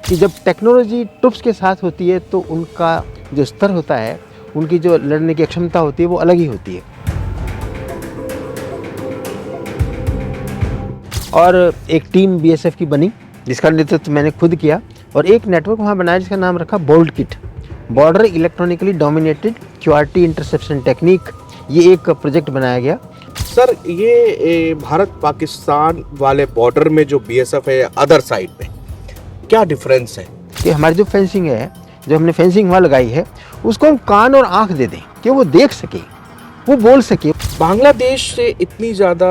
कि जब technology troops के साथ होती है तो उनका जो स्तर होता है, उनकी जो लड़ने की क्षमता होती है वो अलग ही होती है। और एक टीम बीएसएफ की बनी जिसका नेतृत्व मैंने खुद किया और एक नेटवर्क वहाँ बनाया जिसका नाम रखा bolt kit, border electronically dominated QRT interception technique. ये एक प्रोजेक्ट बनाया गया। सर ये भारत पाकिस्तान वाले बॉर्डर में जो बीएसएफ है अदर साइड में क्या डिफरेंस है? कि हमारी जो फेंसिंग है, जो हमने फेंसिंग वहाँ लगाई है, उसको हम कान और आँख दे दें कि वो देख सके, वो बोल सके। बांग्लादेश से इतनी ज़्यादा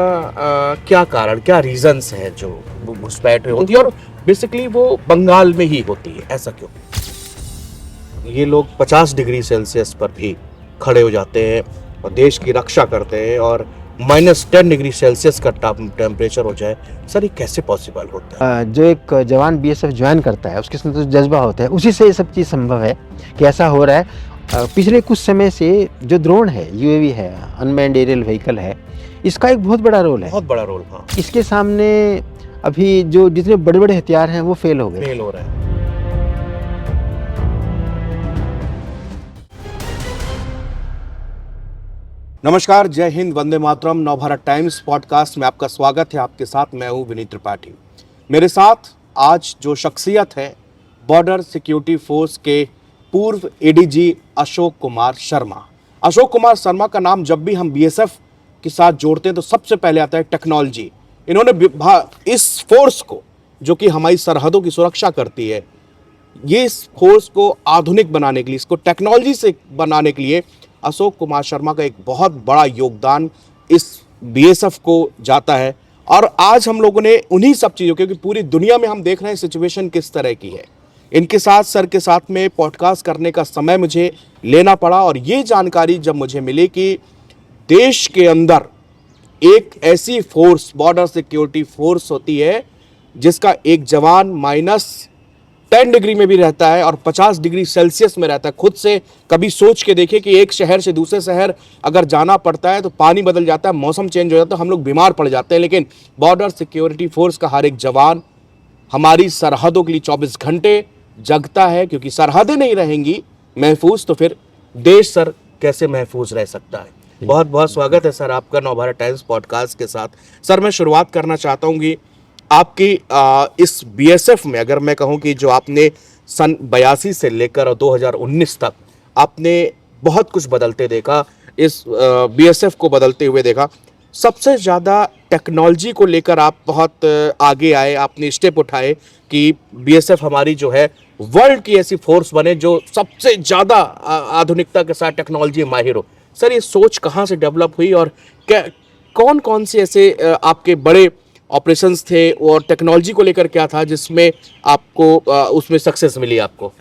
क्या कारण, क्या रीजंस है जो घुसपैठ होती है और बेसिकली वो बंगाल में ही होती है, ऐसा क्यों? ये लोग 50 डिग्री सेल्सियस पर भी खड़े हो जाते हैं और देश की रक्षा करते हैं और -10 डिग्री सेल्सियस का टेम्परेचर हो जाए, सर ये कैसे पॉसिबल होता है? जो एक जवान बीएसएफ ज्वाइन करता है उसके अंदर जो जज्बा होता है, उसी से ये सब चीज़ संभव है कि ऐसा हो रहा है। पिछले कुछ समय से जो ड्रोन है, यूएवी है, अनमैन्ड एरियल व्हीकल है, इसका एक बहुत बड़ा रोल है। बहुत बड़ा रोल। हाँ, इसके सामने अभी जो जितने बड़े बड़े हथियार हैं वो फेल हो गए। फेल हो रहा है। नमस्कार, जय हिंद, वंदे मातरम। नवभारत टाइम्स पॉडकास्ट में आपका स्वागत है। आपके साथ मैं हूं विनीत त्रिपाठी। मेरे साथ आज जो शख्सियत है, बॉर्डर सिक्योरिटी फोर्स के पूर्व एडीजी अशोक कुमार शर्मा। अशोक कुमार शर्मा का नाम जब भी हम बीएसएफ के साथ जोड़ते हैं तो सबसे पहले आता है टेक्नोलॉजी। इन्होंने इस फोर्स को, जो कि हमारी सरहदों की सुरक्षा करती है, ये इस फोर्स को आधुनिक बनाने के लिए, इसको टेक्नोलॉजी से बनाने के लिए अशोक कुमार शर्मा का एक बहुत बड़ा योगदान इस बीएसएफ को जाता है। और आज हम लोगों ने उन्हीं सब चीज़ों, क्योंकि पूरी दुनिया में हम देख रहे हैं सिचुएशन किस तरह की है, इनके साथ, सर के साथ में पॉडकास्ट करने का समय मुझे लेना पड़ा। और ये जानकारी जब मुझे मिली कि देश के अंदर एक ऐसी फोर्स, बॉर्डर सिक्योरिटी फोर्स होती है जिसका एक जवान -10 डिग्री में भी रहता है और 50 डिग्री सेल्सियस में रहता है। खुद से कभी सोच के देखिए कि एक शहर से दूसरे शहर अगर जाना पड़ता है तो पानी बदल जाता है, मौसम चेंज हो जाता है, हम लोग बीमार पड़ जाते हैं, लेकिन बॉर्डर सिक्योरिटी फोर्स का हर एक जवान हमारी सरहदों के लिए 24 घंटे जगता है। क्योंकि सरहदें नहीं रहेंगी महफूज तो फिर देश, सर, कैसे महफूज रह सकता है? बहुत बहुत स्वागत है सर आपका नवभारत टाइम्स पॉडकास्ट के साथ। सर, मैं शुरुआत करना चाहता हूँ कि आपकी इस बीएसएफ में, अगर मैं कहूं कि जो आपने सन 82 से लेकर 2019 तक आपने बहुत कुछ बदलते देखा, इस बीएसएफ को बदलते हुए देखा, सबसे ज़्यादा टेक्नोलॉजी को लेकर आप बहुत आगे आए, आपने स्टेप उठाए कि बीएसएफ हमारी जो है वर्ल्ड की ऐसी फोर्स बने जो सबसे ज़्यादा आधुनिकता के साथ टेक्नोलॉजी माहिर हो। सर, ये सोच कहाँ से डेवलप हुई और क्या, कौन कौन से ऐसे आपके बड़े ऑपरेशंस थे और टेक्नोलॉजी को लेकर क्या था जिसमें आपको उसमें सक्सेस मिली आपको?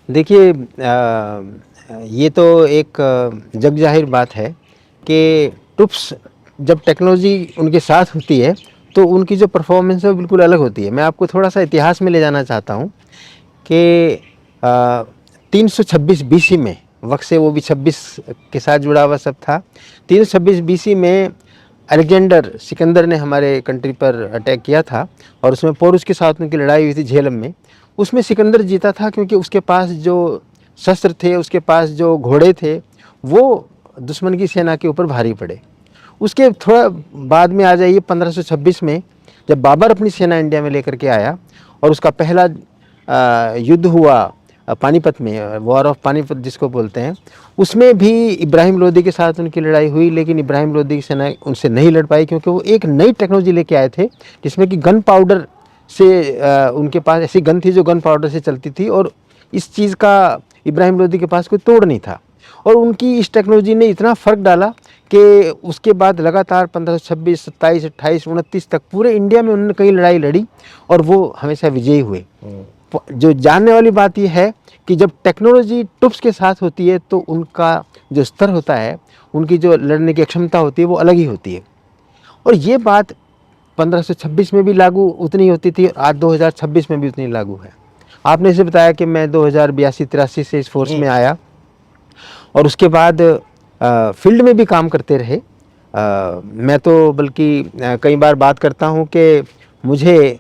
देखिए, ये तो एक जग जाहिर बात है कि ट्रुप्स जब टेक्नोलॉजी उनके साथ होती है तो उनकी जो परफॉर्मेंस है वो बिल्कुल अलग होती है। मैं आपको थोड़ा सा इतिहास में ले जाना चाहता हूँ कि 326 बीसी में, वक्त से वो भी 26 के साथ जुड़ा हुआ सब था। 326 बीसी में अलेक्जेंडर सिकंदर ने हमारे कंट्री पर अटैक किया था और उसमें पोरुस के साथ उनकी लड़ाई हुई थी झेलम में। उसमें सिकंदर जीता था क्योंकि उसके पास जो शस्त्र थे, उसके पास जो घोड़े थे, वो दुश्मन की सेना के ऊपर भारी पड़े। उसके थोड़ा बाद में आ जाइए 1526 में, जब बाबर अपनी सेना इंडिया में लेकर के आया और उसका पहला युद्ध हुआ पानीपत में, वॉर ऑफ पानीपत जिसको बोलते हैं, उसमें भी इब्राहिम लोदी के साथ उनकी लड़ाई हुई, लेकिन इब्राहिम लोदी की सेना उनसे नहीं लड़ पाई क्योंकि वो एक नई टेक्नोलॉजी लेके आए थे जिसमें कि गन पाउडर से, उनके पास ऐसी गन थी जो गन पाउडर से चलती थी और इस चीज़ का इब्राहिम लोदी के पास कोई तोड़ नहीं था। और उनकी इस टेक्नोलॉजी ने इतना फ़र्क डाला कि उसके बाद लगातार 1526, 27, 28, 29 तक पूरे इंडिया में उन्होंने कई लड़ाई लड़ी और वो हमेशा विजयी हुए। जो जानने वाली बात यह है कि जब टेक्नोलॉजी ट्रुप्स के साथ होती है तो उनका जो स्तर होता है, उनकी जो लड़ने की क्षमता होती है वो अलग ही होती है। और ये बात 1526 में भी लागू उतनी होती थी, आज 2026 में भी उतनी लागू है। आपने इसे बताया कि मैं 2082-83 से इस फोर्स में आया और उसके बाद फील्ड में भी काम करते रहे। मैं तो बल्कि कई बार बात करता हूँ कि मुझे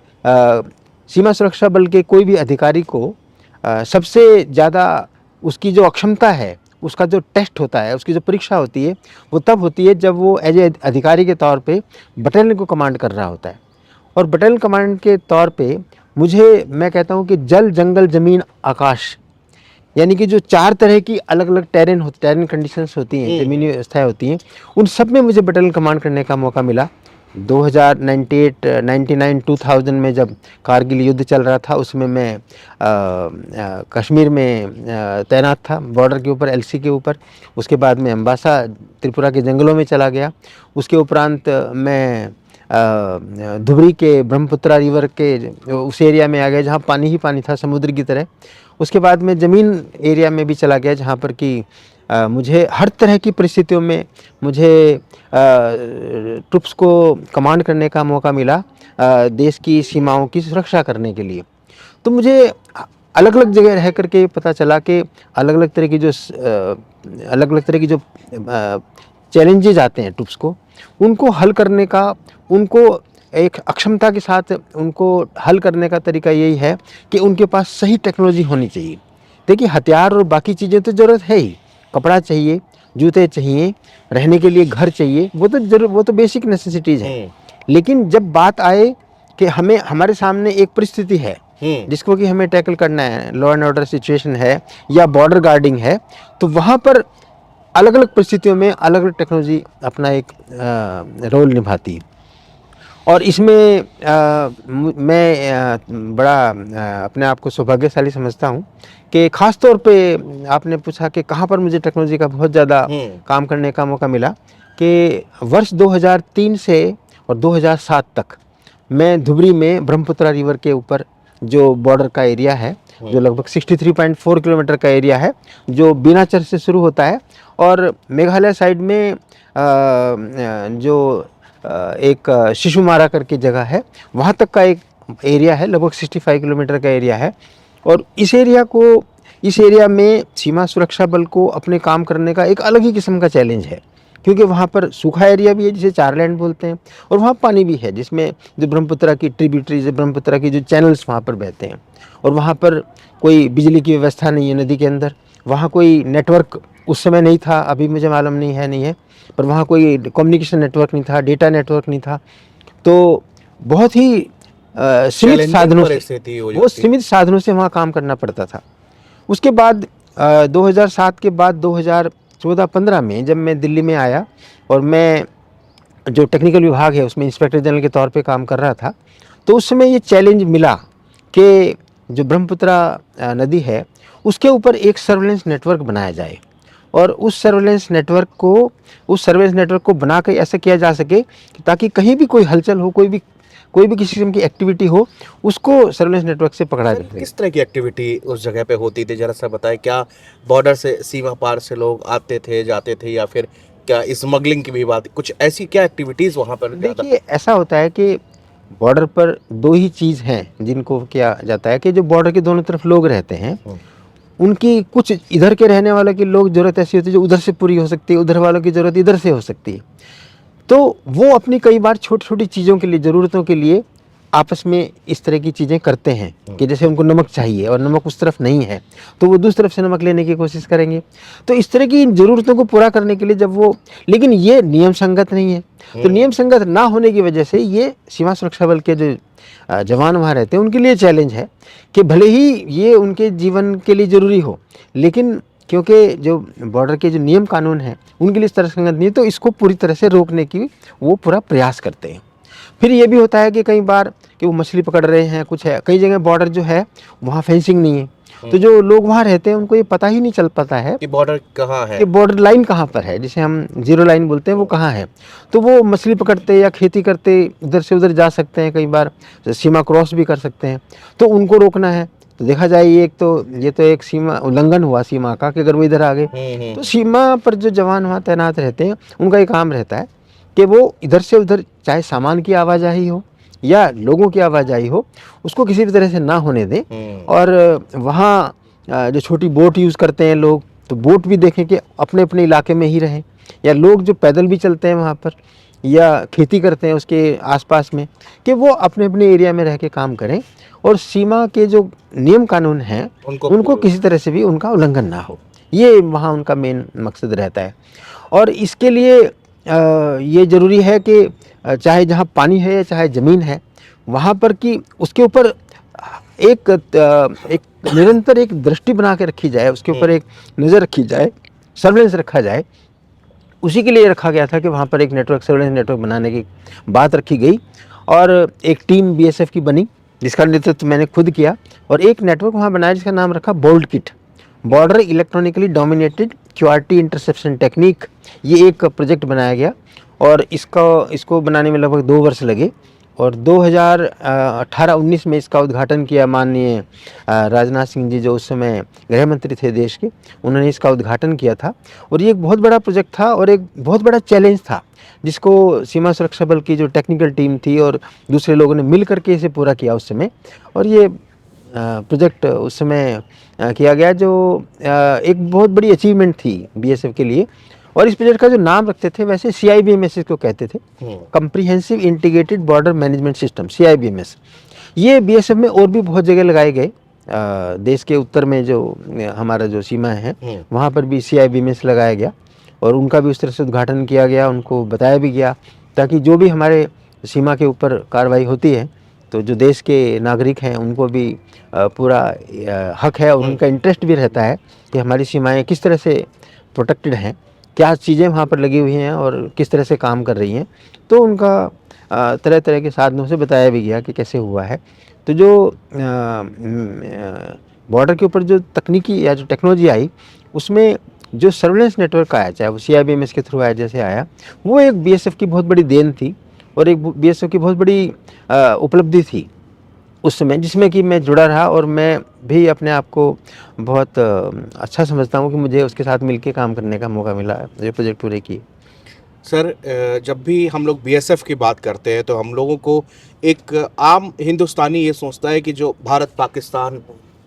सीमा सुरक्षा बल के कोई भी अधिकारी को सबसे ज़्यादा उसकी जो अक्षमता है, उसका जो टेस्ट होता है, उसकी जो परीक्षा होती है, वो तब होती है जब वो एज ए अधिकारी के तौर पे बटालियन को कमांड कर रहा होता है। और बटालियन कमांड के तौर पे मैं कहता हूँ कि जल, जंगल, ज़मीन, आकाश, यानी कि जो 4 तरह की अलग-अलग टेरेन कंडीशंस होती हैं, ज़मीनी व्यवस्थाएँ होती हैं, उन सब में मुझे बटालियन कमांड करने का मौका मिला। 2098, 99, 2000 में जब कारगिल युद्ध चल रहा था, उसमें मैं कश्मीर में तैनात था, बॉर्डर के ऊपर, एलसी के ऊपर। उसके बाद मैं अम्बासा, त्रिपुरा के जंगलों में चला गया। उसके उपरांत मैं धुबरी के ब्रह्मपुत्रा रिवर के उस एरिया में आ गया जहाँ पानी ही पानी था, समुद्र की तरह। उसके बाद मैं ज़मीन एरिया में भी चला गया जहाँ पर कि मुझे हर तरह की परिस्थितियों में मुझे ट्रुप्स को कमांड करने का मौका मिला, देश की सीमाओं की सुरक्षा करने के लिए। तो मुझे अलग अलग जगह रह करके पता चला कि अलग अलग तरह की जो चैलेंजेज आते हैं ट्रुप्स को, उनको हल करने का, उनको एक अक्षमता के साथ उनको हल करने का तरीका यही है कि उनके पास सही टेक्नोलॉजी होनी चाहिए। देखिए, हथियार और बाकी चीज़ें तो ज़रूरत है ही, कपड़ा चाहिए, जूते चाहिए, रहने के लिए घर चाहिए, वो तो बेसिक नेसेसिटीज़ हैं। लेकिन जब बात आए कि हमारे सामने एक परिस्थिति है जिसको कि हमें टैकल करना है, लॉ एंड ऑर्डर सिचुएशन है या बॉर्डर गार्डिंग है, तो वहाँ पर अलग अलग परिस्थितियों में अलग अलग टेक्नोलॉजी अपना एक रोल निभाती है। और इसमें मैं बड़ा अपने आप को सौभाग्यशाली समझता हूँ कि ख़ास तौर पे आपने पूछा कि कहाँ पर मुझे टेक्नोलॉजी का बहुत ज़्यादा काम करने का मौका मिला, कि वर्ष 2003 से और 2007 तक मैं धुबरी में ब्रह्मपुत्रा रिवर के ऊपर जो बॉर्डर का एरिया है, जो लगभग 63.4 किलोमीटर का एरिया है, जो बीनाचर से शुरू होता है और मेघालय साइड में जो एक शिशुमारा करके जगह है, वहाँ तक का एक एरिया है, लगभग 65 किलोमीटर का एरिया है। और इस एरिया में सीमा सुरक्षा बल को अपने काम करने का एक अलग ही किस्म का चैलेंज है, क्योंकि वहाँ पर सूखा एरिया भी है जिसे चारलैंड बोलते हैं, और वहाँ पानी भी है जिसमें जो ब्रह्मपुत्रा की ट्रिब्यूटरीज, ब्रह्मपुत्रा की जो चैनल्स वहाँ पर बहते हैं, और वहाँ पर कोई बिजली की व्यवस्था नहीं है नदी के अंदर, वहाँ कोई नेटवर्क उस समय नहीं था, अभी मुझे मालूम नहीं है, पर वहाँ कोई कम्युनिकेशन नेटवर्क नहीं था, डेटा नेटवर्क नहीं था। तो बहुत ही सीमित साधनों से वहाँ काम करना पड़ता था। उसके बाद 2007 के बाद 2014-15 में जब मैं दिल्ली में आया और मैं जो टेक्निकल विभाग है उसमें इंस्पेक्टर जनरल के तौर पे काम कर रहा था, तो उस समय ये चैलेंज मिला कि जो ब्रह्मपुत्रा नदी है उसके ऊपर एक सर्वेलेंस नेटवर्क बनाया जाए, और उस सर्वेलेंस नेटवर्क को बना के ऐसा किया जा सके कि ताकि कहीं भी कोई हलचल हो, कोई भी किसी किस्म की एक्टिविटी हो, उसको सर्वेलेंस नेटवर्क से पकड़ा जा सके। किस तरह की एक्टिविटी उस जगह पे होती थी, जरा सा बताएं। क्या बॉर्डर से सीमा पार से लोग आते थे, जाते थे, या फिर क्या स्मगलिंग की भी बात, कुछ ऐसी क्या एक्टिविटीज़ वहाँ पर? देखिए, ऐसा होता है कि बॉर्डर पर दो ही चीज़ हैं जिनको किया जाता है कि जो बॉर्डर के दोनों तरफ लोग रहते हैं, उनकी कुछ इधर के रहने वालों की लोग ज़रूरत ऐसी होती है जो उधर से पूरी हो सकती है, उधर वालों की ज़रूरत इधर से हो सकती है। तो वो अपनी कई बार छोटी छोटी चीज़ों के लिए, ज़रूरतों के लिए आपस में इस तरह की चीज़ें करते हैं कि जैसे उनको नमक चाहिए और नमक उस तरफ नहीं है, तो वो दूसरी तरफ से नमक लेने की कोशिश करेंगे। तो इस तरह की ज़रूरतों को पूरा करने के लिए जब वो, लेकिन ये नियम संगत नहीं है, तो नियम संगत ना होने की वजह से ये सीमा सुरक्षा बल के जो जवान वहाँ रहते हैं उनके लिए चैलेंज है कि भले ही ये उनके जीवन के लिए ज़रूरी हो, लेकिन क्योंकि जो बॉर्डर के जो नियम कानून हैं उनके लिए इस तरह संगत नहीं है, तो इसको पूरी तरह से रोकने की वो पूरा प्रयास करते हैं। फिर ये भी होता है कि कई बार कि वो मछली पकड़ रहे हैं, कुछ है, कई जगह बॉर्डर जो है वहाँ फेंसिंग नहीं है, तो जो लोग वहाँ रहते हैं उनको ये पता ही नहीं चल पाता है कि बॉर्डर कहाँ है, कि बॉर्डर लाइन कहाँ पर है, जिसे हम जीरो लाइन बोलते हैं, वो कहाँ है। तो वो मछली पकड़ते या खेती करते इधर से उधर जा सकते हैं, कई बार सीमा क्रॉस भी कर सकते हैं, तो उनको रोकना है। तो देखा जाए ये तो एक सीमा उल्लंघन हुआ सीमा का, कि अगर वो इधर आ गए तो सीमा पर जो जवान वहाँ तैनात रहते हैं उनका ये काम रहता है कि वो इधर से उधर, चाहे सामान की आवाजाही हो या लोगों की आवाजाही हो, उसको किसी भी तरह से ना होने दें। और वहाँ जो छोटी बोट यूज़ करते हैं लोग, तो बोट भी देखें कि अपने अपने इलाके में ही रहें, या लोग जो पैदल भी चलते हैं वहाँ पर, या खेती करते हैं उसके आसपास में, कि वो अपने अपने एरिया में रह के काम करें और सीमा के जो नियम कानून हैं उनको किसी तरह से भी उनका उल्लंघन ना हो। ये वहाँ उनका मेन मकसद रहता है। और इसके लिए ये ज़रूरी है कि चाहे जहाँ पानी है या चाहे ज़मीन है, वहाँ पर कि उसके ऊपर एक निरंतर एक दृष्टि बना के रखी जाए, उसके ऊपर एक नज़र रखी जाए, सर्वेलेंस रखा जाए। उसी के लिए रखा गया था कि वहाँ पर एक नेटवर्क, सर्वेलेंस नेटवर्क बनाने की बात रखी गई और एक टीम बीएसएफ की बनी जिसका नेतृत्व मैंने खुद किया और एक नेटवर्क वहाँ बनाया जिसका नाम रखा bolt kit, border electronically dominated QRT interception technique. ये एक प्रोजेक्ट बनाया गया और इसको बनाने में लगभग 2 वर्ष लगे और 2018-19 में इसका उद्घाटन किया माननीय राजनाथ सिंह जी, जो उस समय गृह मंत्री थे देश के। उन्होंने इसका उद्घाटन किया था और ये एक बहुत बड़ा प्रोजेक्ट था और एक बहुत बड़ा चैलेंज था जिसको सीमा सुरक्षा बल की जो टेक्निकल टीम थी और दूसरे लोगों ने मिल करके इसे पूरा किया उस समय। और ये प्रोजेक्ट उस समय किया गया जो एक बहुत बड़ी अचीवमेंट थी बीएसएफ के लिए। और इस प्रोजेक्ट का जो नाम रखते थे वैसे CIBMS इसको कहते थे, comprehensive integrated border management system, CIBMS। ये बीएसएफ में और भी बहुत जगह लगाए गए। देश के उत्तर में जो हमारा जो सीमा है वहाँ पर भी CIBMS लगाया गया और उनका भी उस तरह से उद्घाटन किया गया, उनको बताया भी गया ताकि जो भी हमारे सीमा के ऊपर कार्रवाई होती है तो जो देश के नागरिक हैं उनको भी पूरा हक है और उनका इंटरेस्ट भी रहता है कि हमारी सीमाएं किस तरह से प्रोटेक्टेड हैं, क्या चीज़ें वहाँ पर लगी हुई हैं और किस तरह से काम कर रही हैं। तो उनका तरह तरह के साधनों से बताया भी गया कि कैसे हुआ है। तो जो बॉर्डर के ऊपर जो तकनीकी या जो टेक्नोलॉजी आई उसमें जो सर्वेलेंस नेटवर्क आया, चाहे वो CIBMS के थ्रू आया जैसे आया, वो एक बीएसएफ की बहुत बड़ी देन थी और एक बीएसएफ की बहुत बड़ी उपलब्धि थी उस समय, जिसमें कि मैं जुड़ा रहा और मैं भी अपने आप को बहुत अच्छा समझता हूँ कि मुझे उसके साथ मिलके काम करने का मौका मिला, ये प्रोजेक्ट पूरे किए। सर, जब भी हम लोग बीएसएफ की बात करते हैं तो हम लोगों को एक आम हिंदुस्तानी ये सोचता है कि जो भारत पाकिस्तान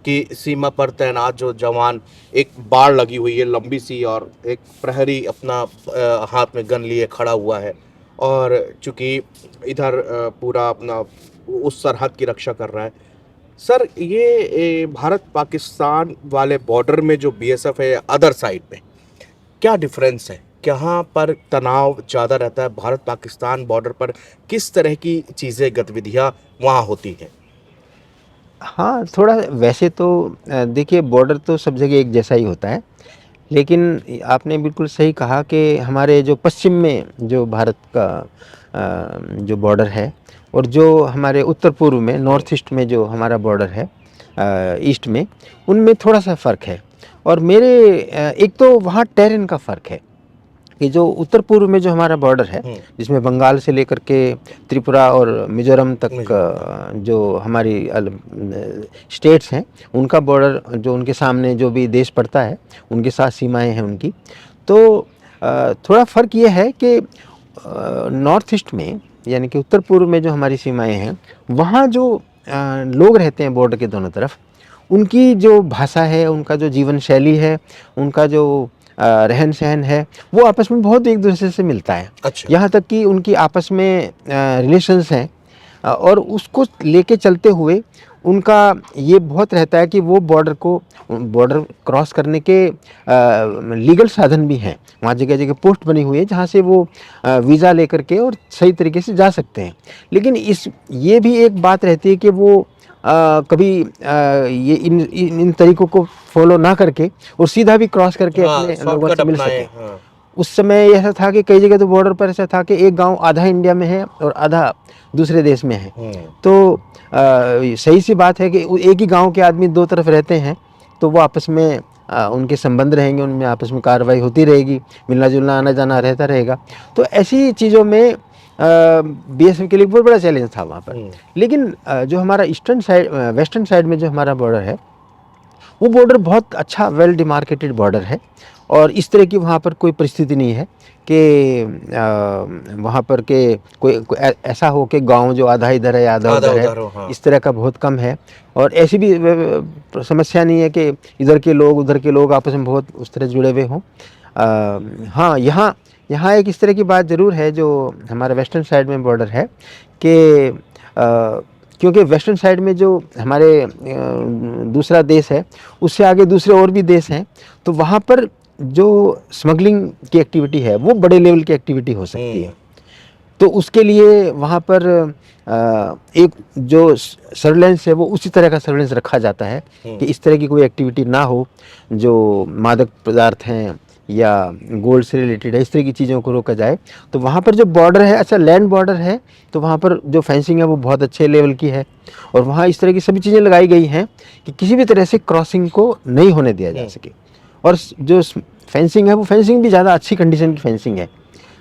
की सीमा पर तैनात जो जवान, एक बाड़ लगी हुई है लंबी सी और एक प्रहरी अपना हाथ में गन लिए खड़ा हुआ है और चूंकि इधर पूरा अपना उस सरहद की रक्षा कर रहा है। सर, ये भारत पाकिस्तान वाले बॉर्डर में जो बीएसएफ है अदर साइड में क्या डिफरेंस है? कहाँ पर तनाव ज़्यादा रहता है? भारत पाकिस्तान बॉर्डर पर किस तरह की चीज़ें, गतिविधियाँ वहाँ होती हैं? हाँ, थोड़ा वैसे तो देखिए बॉर्डर तो सब जगह एक जैसा ही होता है, लेकिन आपने बिल्कुल सही कहा कि हमारे जो पश्चिम में जो भारत का जो बॉर्डर है और जो हमारे उत्तर पूर्व में नॉर्थ ईस्ट में जो हमारा बॉर्डर है ईस्ट में, उनमें थोड़ा सा फ़र्क है। और मेरे एक तो वहाँ टेरेन का फ़र्क है कि जो उत्तर पूर्व में जो हमारा बॉर्डर है जिसमें बंगाल से लेकर के त्रिपुरा और मिजोरम तक जो हमारी स्टेट्स हैं उनका बॉर्डर, जो उनके सामने जो भी देश पड़ता है उनके साथ सीमाएं हैं उनकी, तो थोड़ा फ़र्क ये है कि नॉर्थ ईस्ट में यानी कि उत्तर पूर्व में जो हमारी सीमाएं हैं वहाँ जो लोग रहते हैं बॉर्डर के दोनों तरफ, उनकी जो भाषा है, उनका जो जीवन शैली है, उनका जो रहन सहन है, वो आपस में बहुत एक दूसरे से मिलता है। अच्छा। यहाँ तक कि उनकी आपस में रिलेशंस हैं और उसको लेके चलते हुए उनका ये बहुत रहता है कि वो बॉर्डर क्रॉस करने के लीगल साधन भी हैं। वहाँ जगह जगह पोस्ट बनी हुई है जहाँ से वो वीज़ा लेकर के और सही तरीके से जा सकते हैं। लेकिन ये भी एक बात रहती है कि वो कभी ये इन तरीकों को फॉलो ना करके और सीधा भी क्रॉस करके अपने लोगों से मिल सके। उस समय ऐसा था कि कई जगह तो बॉर्डर पर ऐसा था कि एक गांव आधा इंडिया में है और आधा दूसरे देश में है। तो सही सी बात है कि एक ही गांव के आदमी दो तरफ रहते हैं तो वो आपस में उनके संबंध रहेंगे, उनमें आपस में कार्रवाई होती रहेगी, मिलना जुलना आना जाना रहता रहेगा। तो ऐसी चीज़ों में बीएसएफ के लिए बहुत बड़ा चैलेंज था वहाँ पर। लेकिन जो हमारा वेस्टर्न साइड में जो हमारा बॉर्डर है वो बॉर्डर बहुत अच्छा वेल डिमार्केटेड बॉर्डर है और इस तरह की वहाँ पर कोई परिस्थिति नहीं है कि वहाँ पर के कोई ऐसा हो कि गांव जो आधा इधर है आधा उधर है। हाँ। इस तरह का बहुत कम है और ऐसी भी समस्या नहीं है कि इधर के लोग उधर के लोग आपस में बहुत उस तरह जुड़े हुए हों। हाँ, यहाँ यहाँ एक इस तरह की बात ज़रूर है जो हमारा वेस्टर्न साइड में बॉर्डर है कि क्योंकि वेस्टर्न साइड में जो हमारे दूसरा देश है उससे आगे दूसरे और भी देश हैं, तो वहाँ पर जो स्मगलिंग की एक्टिविटी है वो बड़े लेवल की एक्टिविटी हो सकती है। तो उसके लिए वहाँ पर एक जो सर्वेलेंस है वो उसी तरह का सर्वेलेंस रखा जाता है कि इस तरह की कोई एक्टिविटी ना हो जो मादक पदार्थ हैं या गोल्ड से रिलेटेड है, इस तरह की चीज़ों को रोका जाए। तो वहाँ पर जो बॉर्डर है, अच्छा लैंड बॉर्डर है, तो वहाँ पर जो फेंसिंग है वो बहुत अच्छे लेवल की है और वहाँ इस तरह की सभी चीज़ें लगाई गई हैं कि किसी भी तरह से क्रॉसिंग को नहीं होने दिया जा सके। और जो फेंसिंग है वो फेंसिंग भी ज़्यादा अच्छी कंडीशन की फेंसिंग है।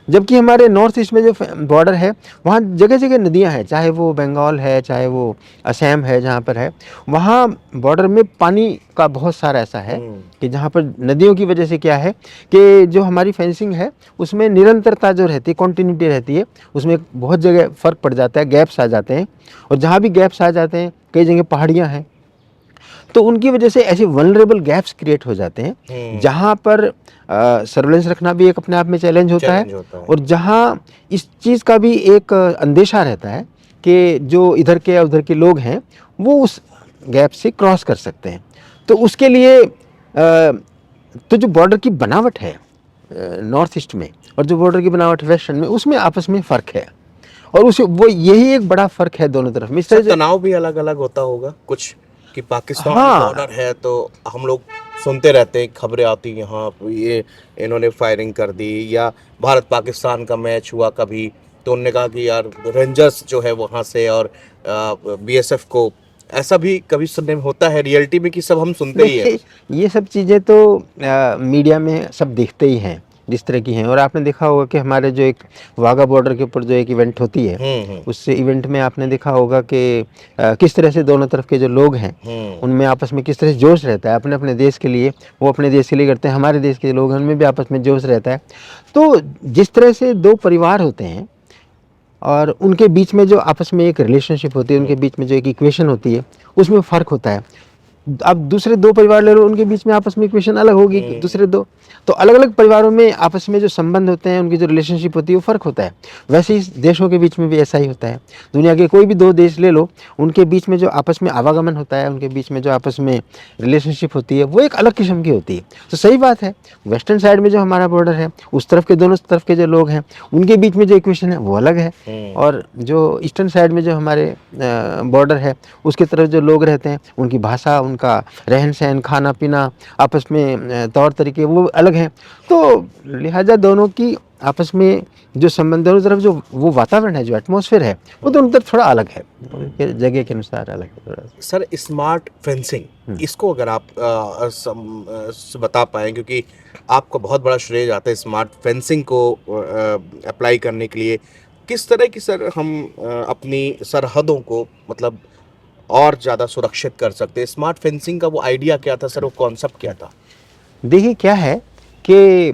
जबकि हमारे नॉर्थ ईस्ट में जो बॉर्डर है वहाँ जगह जगह नदियाँ हैं, चाहे वो बंगाल है, चाहे वो असम है, जहाँ पर है वहाँ बॉर्डर में पानी का बहुत सारा ऐसा है कि जहाँ पर नदियों की वजह से क्या है कि जो हमारी फेंसिंग है उसमें निरंतरता जो रहती है, कॉन्टिन्यूटी रहती है, उसमें बहुत जगह फ़र्क पड़ जाता है, गैप्स आ जाते हैं। और जहाँ भी गैप्स आ जाते हैं, कई जगह पहाड़ियाँ हैं, तो उनकी वजह से ऐसे वल्नरेबल गैप्स क्रिएट हो जाते हैं जहाँ पर सर्वेलेंस रखना भी एक अपने आप में चैलेंज होता है। और जहाँ इस चीज़ का भी एक अंदेशा रहता है कि जो इधर के या उधर के लोग हैं वो उस गैप से क्रॉस कर सकते हैं। तो उसके लिए तो जो बॉर्डर की बनावट है नॉर्थ ईस्ट में और जो बॉर्डर की बनावट वेस्टर्न में, उसमें आपस में फ़र्क है और उसे वो यही एक बड़ा फ़र्क है दोनों तरफ में। इस तरह तनाव भी अलग अलग होता होगा कुछ कि पाकिस्तान हाँ, बॉर्डर है तो हम लोग सुनते रहते हैं, खबरें आती हैं यहाँ ये इन्होंने फायरिंग कर दी, या भारत पाकिस्तान का मैच हुआ कभी तो उन्होंने कहा कि यार रेंजर्स जो है वहाँ से और बीएसएफ को, ऐसा भी कभी सुनने में होता है रियलिटी में कि सब हम सुनते ही हैं। देखिए ये सब चीज़ें तो मीडिया में सब दिखते ही हैं जिस तरह की हैं। और आपने देखा होगा कि हमारे जो एक वाघा बॉर्डर के ऊपर जो एक इवेंट होती है उससे इवेंट में आपने देखा होगा कि किस तरह से दोनों तरफ के जो लोग हैं उनमें आपस में किस तरह से जोश रहता है अपने अपने देश के लिए, वो अपने देश के लिए करते हैं, हमारे देश के लोग हैं उनमें भी आपस में जोश रहता है। तो जिस तरह से दो परिवार होते हैं और उनके बीच में जो आपस में एक रिलेशनशिप होती है, उनके बीच में जो एक इक्वेशन होती है, उसमें फ़र्क होता है। अब दूसरे दो परिवार ले लो, उनके बीच में आपस में इक्वेशन अलग होगी, दूसरे दो। तो अलग अलग परिवारों में आपस में जो संबंध होते हैं, उनकी जो रिलेशनशिप होती है वो फ़र्क होता है। वैसे ही देशों के बीच में भी ऐसा ही होता है। दुनिया के कोई भी दो देश ले लो, उनके बीच में जो आपस में आवागमन होता है, उनके बीच में जो आपस में रिलेशनशिप होती है वो एक अलग किस्म की होती है। तो सही बात है, वेस्टर्न साइड में जो हमारा बॉर्डर है उस तरफ के दोनों तरफ के जो लोग हैं उनके बीच में जो इक्वेशन है वो अलग है। और जो ईस्टर्न साइड में जो हमारे बॉर्डर है उसके तरफ जो लोग रहते हैं उनकी भाषा, उनका रहन सहन, खाना पीना, आपस में तौर तरीके वो अलग हैं। तो लिहाजा दोनों की आपस में जो संबंध, दोनों तरफ जो वो वातावरण है, जो एटमॉस्फेयर है वो दोनों तरफ थोड़ा अलग है, उनके जगह के अनुसार अलग है थोड़ा। सर स्मार्ट फेंसिंग, इसको अगर आप बता पाएं, क्योंकि आपको बहुत बड़ा श्रेय जाता है स्मार्ट फेंसिंग को अप्लाई करने के लिए। किस तरह की सर हम अपनी सरहदों को मतलब और ज़्यादा सुरक्षित कर सकते हैं? स्मार्ट फेंसिंग का वो आइडिया क्या था सर, वो कॉन्सेप्ट क्या था? देखिए क्या है कि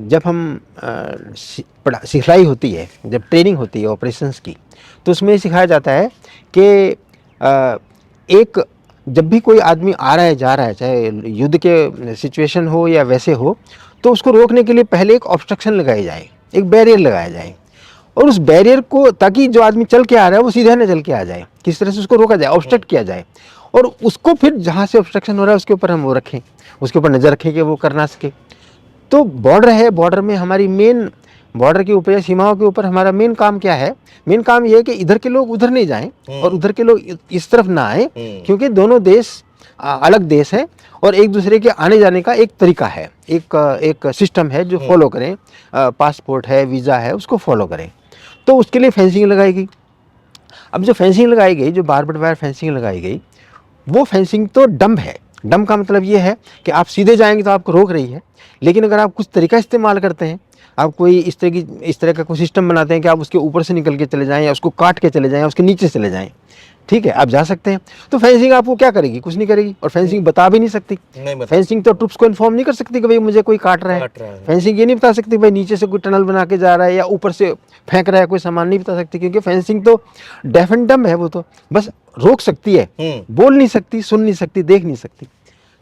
जब हम सिखलाई होती है, जब ट्रेनिंग होती है ऑपरेशंस की, तो उसमें सिखाया जाता है कि एक जब भी कोई आदमी आ रहा है जा रहा है, चाहे युद्ध के सिचुएशन हो या वैसे हो, तो उसको रोकने के लिए पहले एक ऑब्स्ट्रक्शन लगाई जाए, एक बैरियर लगाया जाए। और उस बैरियर को, ताकि जो आदमी चल के आ रहा है वो सीधे न चल के आ जाए, किस तरह से उसको रोका जाए, ऑब्स्ट्रक्ट किया जाए। और उसको फिर जहाँ से ऑब्स्ट्रक्शन हो रहा है उसके ऊपर हम वो रखें, उसके ऊपर नज़र रखें कि वो कर ना सके। तो बॉर्डर है, बॉर्डर में हमारी मेन, बॉर्डर के ऊपर या सीमाओं के ऊपर हमारा मेन काम क्या है? मेन काम ये है कि इधर के लोग उधर नहीं जाएं और उधर के लोग इस तरफ ना आए, क्योंकि दोनों देश अलग देश हैं और एक दूसरे के आने जाने का एक तरीका है, एक सिस्टम है जो फॉलो करें, पासपोर्ट है, वीज़ा है, उसको फॉलो करें। तो उसके लिए फेंसिंग लगाई गई। अब जो फेंसिंग लगाई गई, जो बारबेड वायर फेंसिंग लगाई गई, वो फेंसिंग तो डम्ब है। डम्ब का मतलब ये है कि आप सीधे जाएंगे तो आपको रोक रही है, लेकिन अगर आप कुछ तरीका इस्तेमाल करते हैं, आप कोई इस तरह का कोई सिस्टम बनाते हैं कि आप उसके ऊपर से निकल के चले जाएं या उसको काट के चले जाएं या उसके नीचे चले जाएं, ठीक है, आप जा सकते हैं। तो फेंसिंग आपको क्या करेगी? कुछ नहीं करेगी। और फेंसिंग बता भी नहीं सकती। फेंसिंग तो ट्रुप्स को इन्फॉर्म नहीं कर सकती कि भाई मुझे कोई काट रहा है। फेंसिंग ये नहीं बता सकती भाई नीचे से कोई टनल बना के जा रहा है या ऊपर से फेंक रहा है कोई सामान, नहीं बता सकती, क्योंकि फेंसिंग तो डेफ एंड डम्ब है। वो तो बस रोक सकती है, बोल नहीं सकती, सुन नहीं सकती, देख नहीं सकती।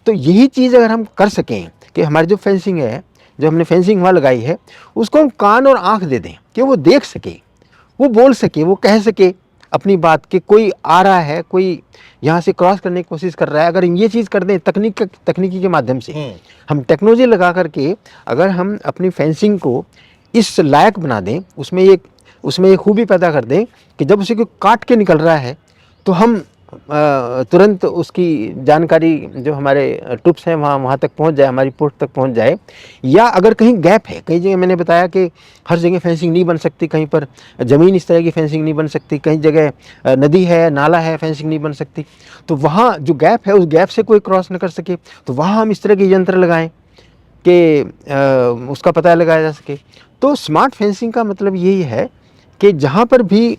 तो यही चीज़ अगर हम कर सकें कि हमारी जो फेंसिंग है जो हमने फेंसिंग वहाँ लगाई है, उसको हम कान और आँख दे दें कि वो देख सके, वो बोल सके, वो कह सके अपनी बात कि कोई आ रहा है, कोई यहाँ से क्रॉस करने की कोशिश कर रहा है। अगर हम ये चीज़ कर दें तकनीकी के माध्यम से, हम टेक्नोलॉजी लगा करके अगर हम अपनी फेंसिंग को इस लायक बना दें, उसमें एक खूबी पैदा कर दें कि जब उसे कोई काट के निकल रहा है तो हम तुरंत उसकी जानकारी जो हमारे ट्रूप्स हैं वहाँ तक पहुँच जाए, हमारी पोस्ट तक पहुँच जाए। या अगर कहीं गैप है, कई जगह मैंने बताया कि हर जगह फेंसिंग नहीं बन सकती, कहीं पर ज़मीन इस तरह की फेंसिंग नहीं बन सकती, कहीं जगह नदी है, नाला है, फेंसिंग नहीं बन सकती, तो वहाँ जो गैप है उस गैप से कोई क्रॉस न कर सके, तो वहाँ हम इस तरह के यंत्र लगाएं कि उसका पता लगाया जा सके। तो स्मार्ट फेंसिंग का मतलब यही है कि जहाँ पर भी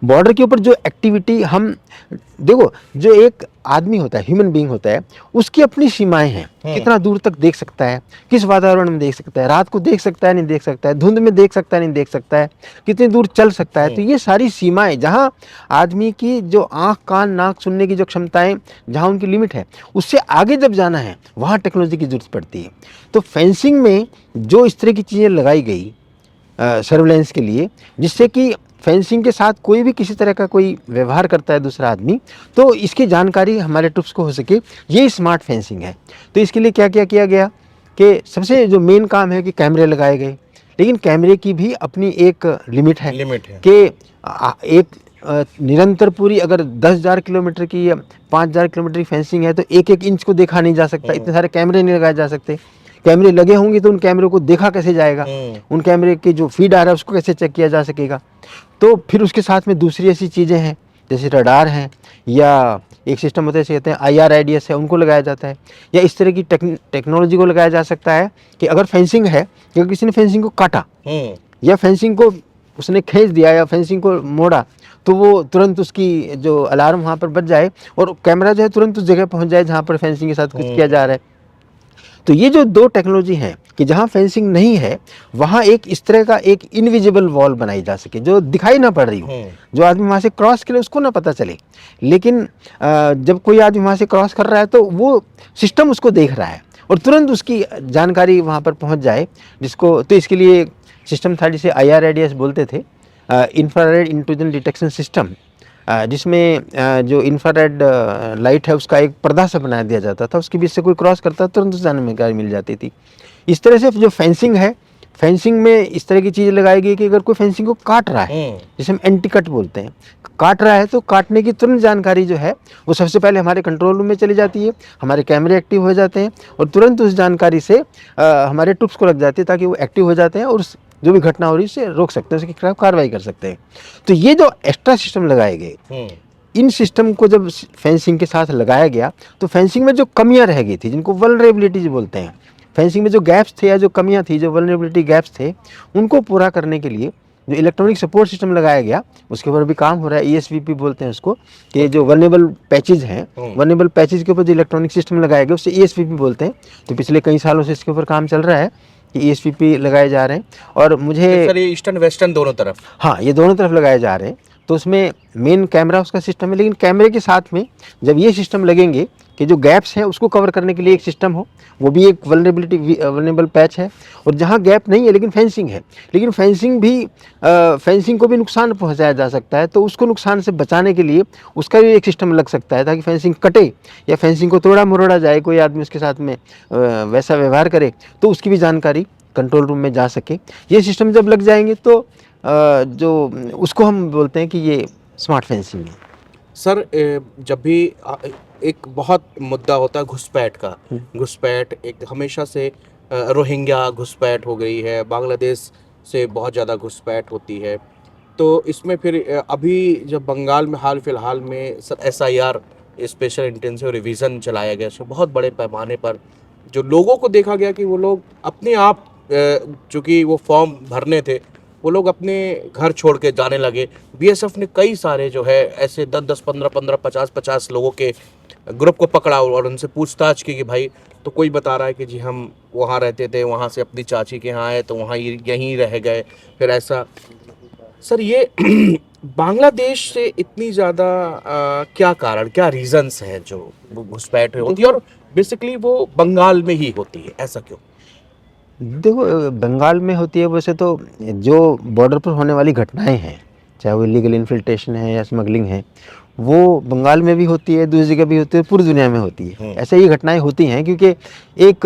बॉर्डर के ऊपर जो एक्टिविटी हम देखो, जो एक आदमी होता है, ह्यूमन बीइंग होता है, उसकी अपनी सीमाएं हैं, कितना दूर तक देख सकता है, किस वातावरण में देख सकता है, रात को देख सकता है नहीं देख सकता है, धुंध में देख सकता है नहीं देख सकता है, कितनी दूर चल सकता है। तो ये सारी सीमाएं, जहाँ आदमी की जो आँख कान नाक सुनने की जो क्षमताएं, जहाँ उनकी लिमिट है, उससे आगे जब जाना है वहाँ टेक्नोलॉजी की जरूरत पड़ती है। तो फेंसिंग में जो इस तरह की चीज़ें लगाई गई सर्विलेंस के लिए, जिससे कि फेंसिंग के साथ कोई भी किसी तरह का कोई व्यवहार करता है दूसरा आदमी, तो इसकी जानकारी हमारे ट्रूप्स को हो सके, ये स्मार्ट फेंसिंग है। तो इसके लिए क्या क्या किया गया कि सबसे जो मेन काम है कि कैमरे लगाए गए, लेकिन कैमरे की भी अपनी एक लिमिट है कि एक निरंतर पूरी अगर 10,000 किलोमीटर की या 5,000 किलोमीटर की फेंसिंग है तो एक एक इंच को देखा नहीं जा सकता, इतने सारे कैमरे नहीं लगाए जा सकते। कैमरे लगे होंगे तो उन कैमरों को देखा कैसे जाएगा, उन कैमरे की जो फीड आ रहा है उसको कैसे चेक किया जा सकेगा। तो फिर उसके साथ में दूसरी ऐसी चीज़ें हैं जैसे रडार हैं, या एक सिस्टम होता है जैसे कहते हैं IRIDS है, उनको लगाया जाता है, या इस तरह की टेक्नोलॉजी को लगाया जा सकता है कि अगर फेंसिंग है, अगर किसी ने फेंसिंग को काटा या फेंसिंग को उसने खींच दिया या फेंसिंग को मोड़ा, तो वो तुरंत उसकी जो अलार्म वहाँ पर बज जाए और कैमरा जो है तुरंत उस जगह पहुँच जाए जहाँ पर फेंसिंग के साथ कुछ किया जा रहा है। तो ये जो दो टेक्नोलॉजी हैं कि जहाँ फेंसिंग नहीं है वहाँ एक इस तरह का एक इनविजिबल वॉल बनाई जा सके जो दिखाई ना पड़ रही हो, जो आदमी वहाँ से क्रॉस करे उसको ना पता चले, लेकिन जब कोई आदमी वहाँ से क्रॉस कर रहा है तो वो सिस्टम उसको देख रहा है और तुरंत उसकी जानकारी वहाँ पर पहुँच जाए, जिसको तो इसके लिए सिस्टम था जिसे IRIDS बोलते थे, इंफ्रारेड इंट्रूजन डिटेक्शन सिस्टम, जिसमें जो इंफ्रारेड लाइट है उसका एक पर्दा सा बना दिया जाता था, उसके बीच से कोई क्रॉस करता तुरंत उस जानकारी मिल जाती थी। इस तरह से जो फेंसिंग है, फेंसिंग में इस तरह की चीज़ें लगाई गई कि अगर कोई फेंसिंग को काट रहा है, जिसे हम एंटी कट बोलते हैं, काट रहा है तो काटने की तुरंत जानकारी जो है वो सबसे पहले हमारे कंट्रोल रूम में चली जाती है, हमारे कैमरे एक्टिव हो जाते हैं और तुरंत उस जानकारी से हमारे ट्रूप्स को लग जाती है ताकि वो एक्टिव हो जाते हैं और जो भी घटना हो रही है उसे रोक सकते हैं, उसके खिलाफ कार्रवाई कर सकते हैं। तो ये जो एक्स्ट्रा सिस्टम लगाए गए, इन सिस्टम को जब फेंसिंग के साथ लगाया गया तो फेंसिंग में जो कमियां रह गई थी, जिनको वल्नरेबिलिटीज बोलते हैं, फेंसिंग में जो गैप्स थे या जो कमियां थी, जो वल्नरेबिलिटी गैप्स थे, उनको पूरा करने के लिए जो इलेक्ट्रॉनिक सपोर्ट सिस्टम लगाया गया उसके ऊपर भी काम हो रहा है। ESVP बोलते हैं उसको, कि जो वल्नरेबल पैचेज हैं, वल्नरेबल पैचेज के ऊपर जो इलेक्ट्रॉनिक सिस्टम लगाया गया उससे ESVP बोलते हैं। तो पिछले कई सालों से इसके ऊपर काम चल रहा है कि ESVP लगाए जा रहे हैं और मुझे सर ये ईस्टर्न वेस्टर्न दोनों तरफ, हाँ ये दोनों तरफ लगाए जा रहे हैं। तो उसमें मेन कैमरा उसका सिस्टम है, लेकिन कैमरे के साथ में जब ये सिस्टम लगेंगे कि जो गैप्स हैं उसको कवर करने के लिए एक सिस्टम हो, वो भी एक वल्नरेबल पैच है, और जहाँ गैप नहीं है लेकिन फेंसिंग है, लेकिन फेंसिंग को भी नुकसान पहुँचाया जा सकता है, तो उसको नुकसान से बचाने के लिए उसका भी एक सिस्टम लग सकता है ताकि फेंसिंग कटे या फेंसिंग को तोड़ा मरोड़ा जाए, कोई आदमी उसके साथ में वैसा व्यवहार करे तो उसकी भी जानकारी कंट्रोल रूम में जा सके। ये सिस्टम जब लग जाएंगे तो जो उसको हम बोलते हैं कि ये स्मार्ट फेंसिंग है। सर जब भी एक बहुत मुद्दा होता है घुसपैठ का, घुसपैठ एक हमेशा से रोहिंग्या घुसपैठ हो गई है, बांग्लादेश से बहुत ज़्यादा घुसपैठ होती है, तो इसमें फिर अभी जब बंगाल में हाल फिलहाल में sir SIR special intensive revision चलाया गया, उसमें बहुत बड़े पैमाने पर जो लोगों को देखा गया कि वो लोग अपने आप चूँकि वो फॉर्म भरने थे वो लोग अपने घर छोड़ के जाने लगे। BSF ने कई सारे जो है ऐसे 10-10, 15-15, 50-50 लोगों के ग्रुप को पकड़ा और उनसे पूछताछ की कि भाई, तो कोई बता रहा है कि जी हम वहाँ रहते थे, वहाँ से अपनी चाची के यहाँ आए तो वहाँ यहीं रह गए, फिर ऐसा। सर ये बांग्लादेश से इतनी ज़्यादा क्या कारण, क्या रीजंस हैं जो घुसपैठ होती है और बेसिकली वो बंगाल में ही होती है, ऐसा क्यों? देखो बंगाल में होती है वैसे तो जो बॉर्डर पर होने वाली घटनाएं हैं, चाहे वो इलीगल इन्फिल्ट्रेशन है या स्मगलिंग है, वो बंगाल में भी होती है, दूसरी जगह भी होती है, पूरी दुनिया में होती है। ऐसे ही घटनाएं होती हैं क्योंकि एक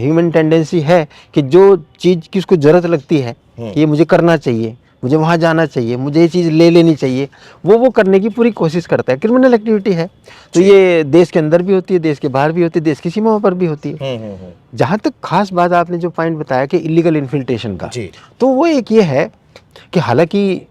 ह्यूमन टेंडेंसी है कि जो चीज़ की उसको ज़रूरत लगती है कि ये मुझे करना चाहिए, मुझे वहाँ जाना चाहिए, मुझे ये चीज़ ले लेनी चाहिए, वो करने की पूरी कोशिश करता है। क्रिमिनल एक्टिविटी है, तो ये देश के अंदर भी होती है, देश के बाहर भी होती है, देश की सीमाओं पर भी होती है। जहाँ तक खास बात आपने जो पॉइंट बताया कि इलीगल इन्फिल्ट्रेशन का, जी। तो वो एक ये है कि हालांकि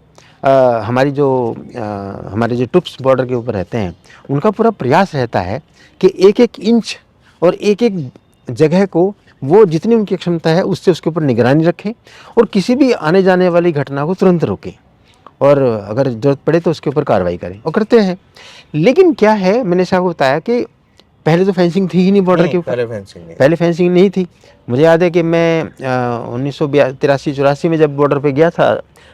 हमारे जो ट्रुप्स बॉर्डर के ऊपर रहते हैं, उनका पूरा प्रयास रहता है कि एक एक इंच और एक एक जगह को वो जितनी उनकी क्षमता है उससे उसके ऊपर निगरानी रखें और किसी भी आने जाने वाली घटना को तुरंत रोकें और अगर ज़रूरत पड़े तो उसके ऊपर कार्रवाई करें और करते हैं। लेकिन क्या है, मैंने आपको बताया कि पहले तो फेंसिंग थी ही नहीं बॉर्डर के ऊपर, पहले फेंसिंग नहीं थी। मुझे याद है कि मैं 1983-84 में जब बॉर्डर पे गया था,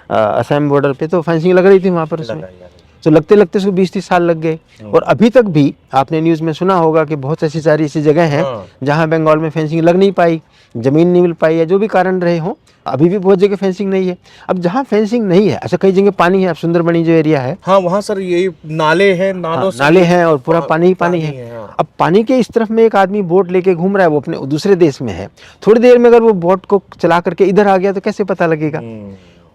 असम बॉर्डर पे, तो फेंसिंग लग रही थी वहाँ पर उसमें। तो लगते लगते उसको 20-30 साल लग गए और अभी तक भी आपने न्यूज़ में सुना होगा कि बहुत ऐसी सारी ऐसी जगह हैं जहाँ बंगाल में फेंसिंग लग नहीं पाई, ज़मीन नहीं मिल पाई या जो भी कारण रहे हों, अभी भी बहुत जगह फेंसिंग नहीं है। अब जहाँ फेंसिंग नहीं है, अच्छा कई जगह पानी है, अब सुंदरबनी जो एरिया है, हाँ वहाँ सर यही नाले हैं, नालों से नाले हैं और पूरा पानी ही पानी है। हाँ। अब पानी के इस तरफ में एक आदमी बोट लेके घूम रहा है, वो अपने दूसरे देश में है, थोड़ी देर में अगर वो बोट को चला करके इधर आ गया तो कैसे पता लगेगा।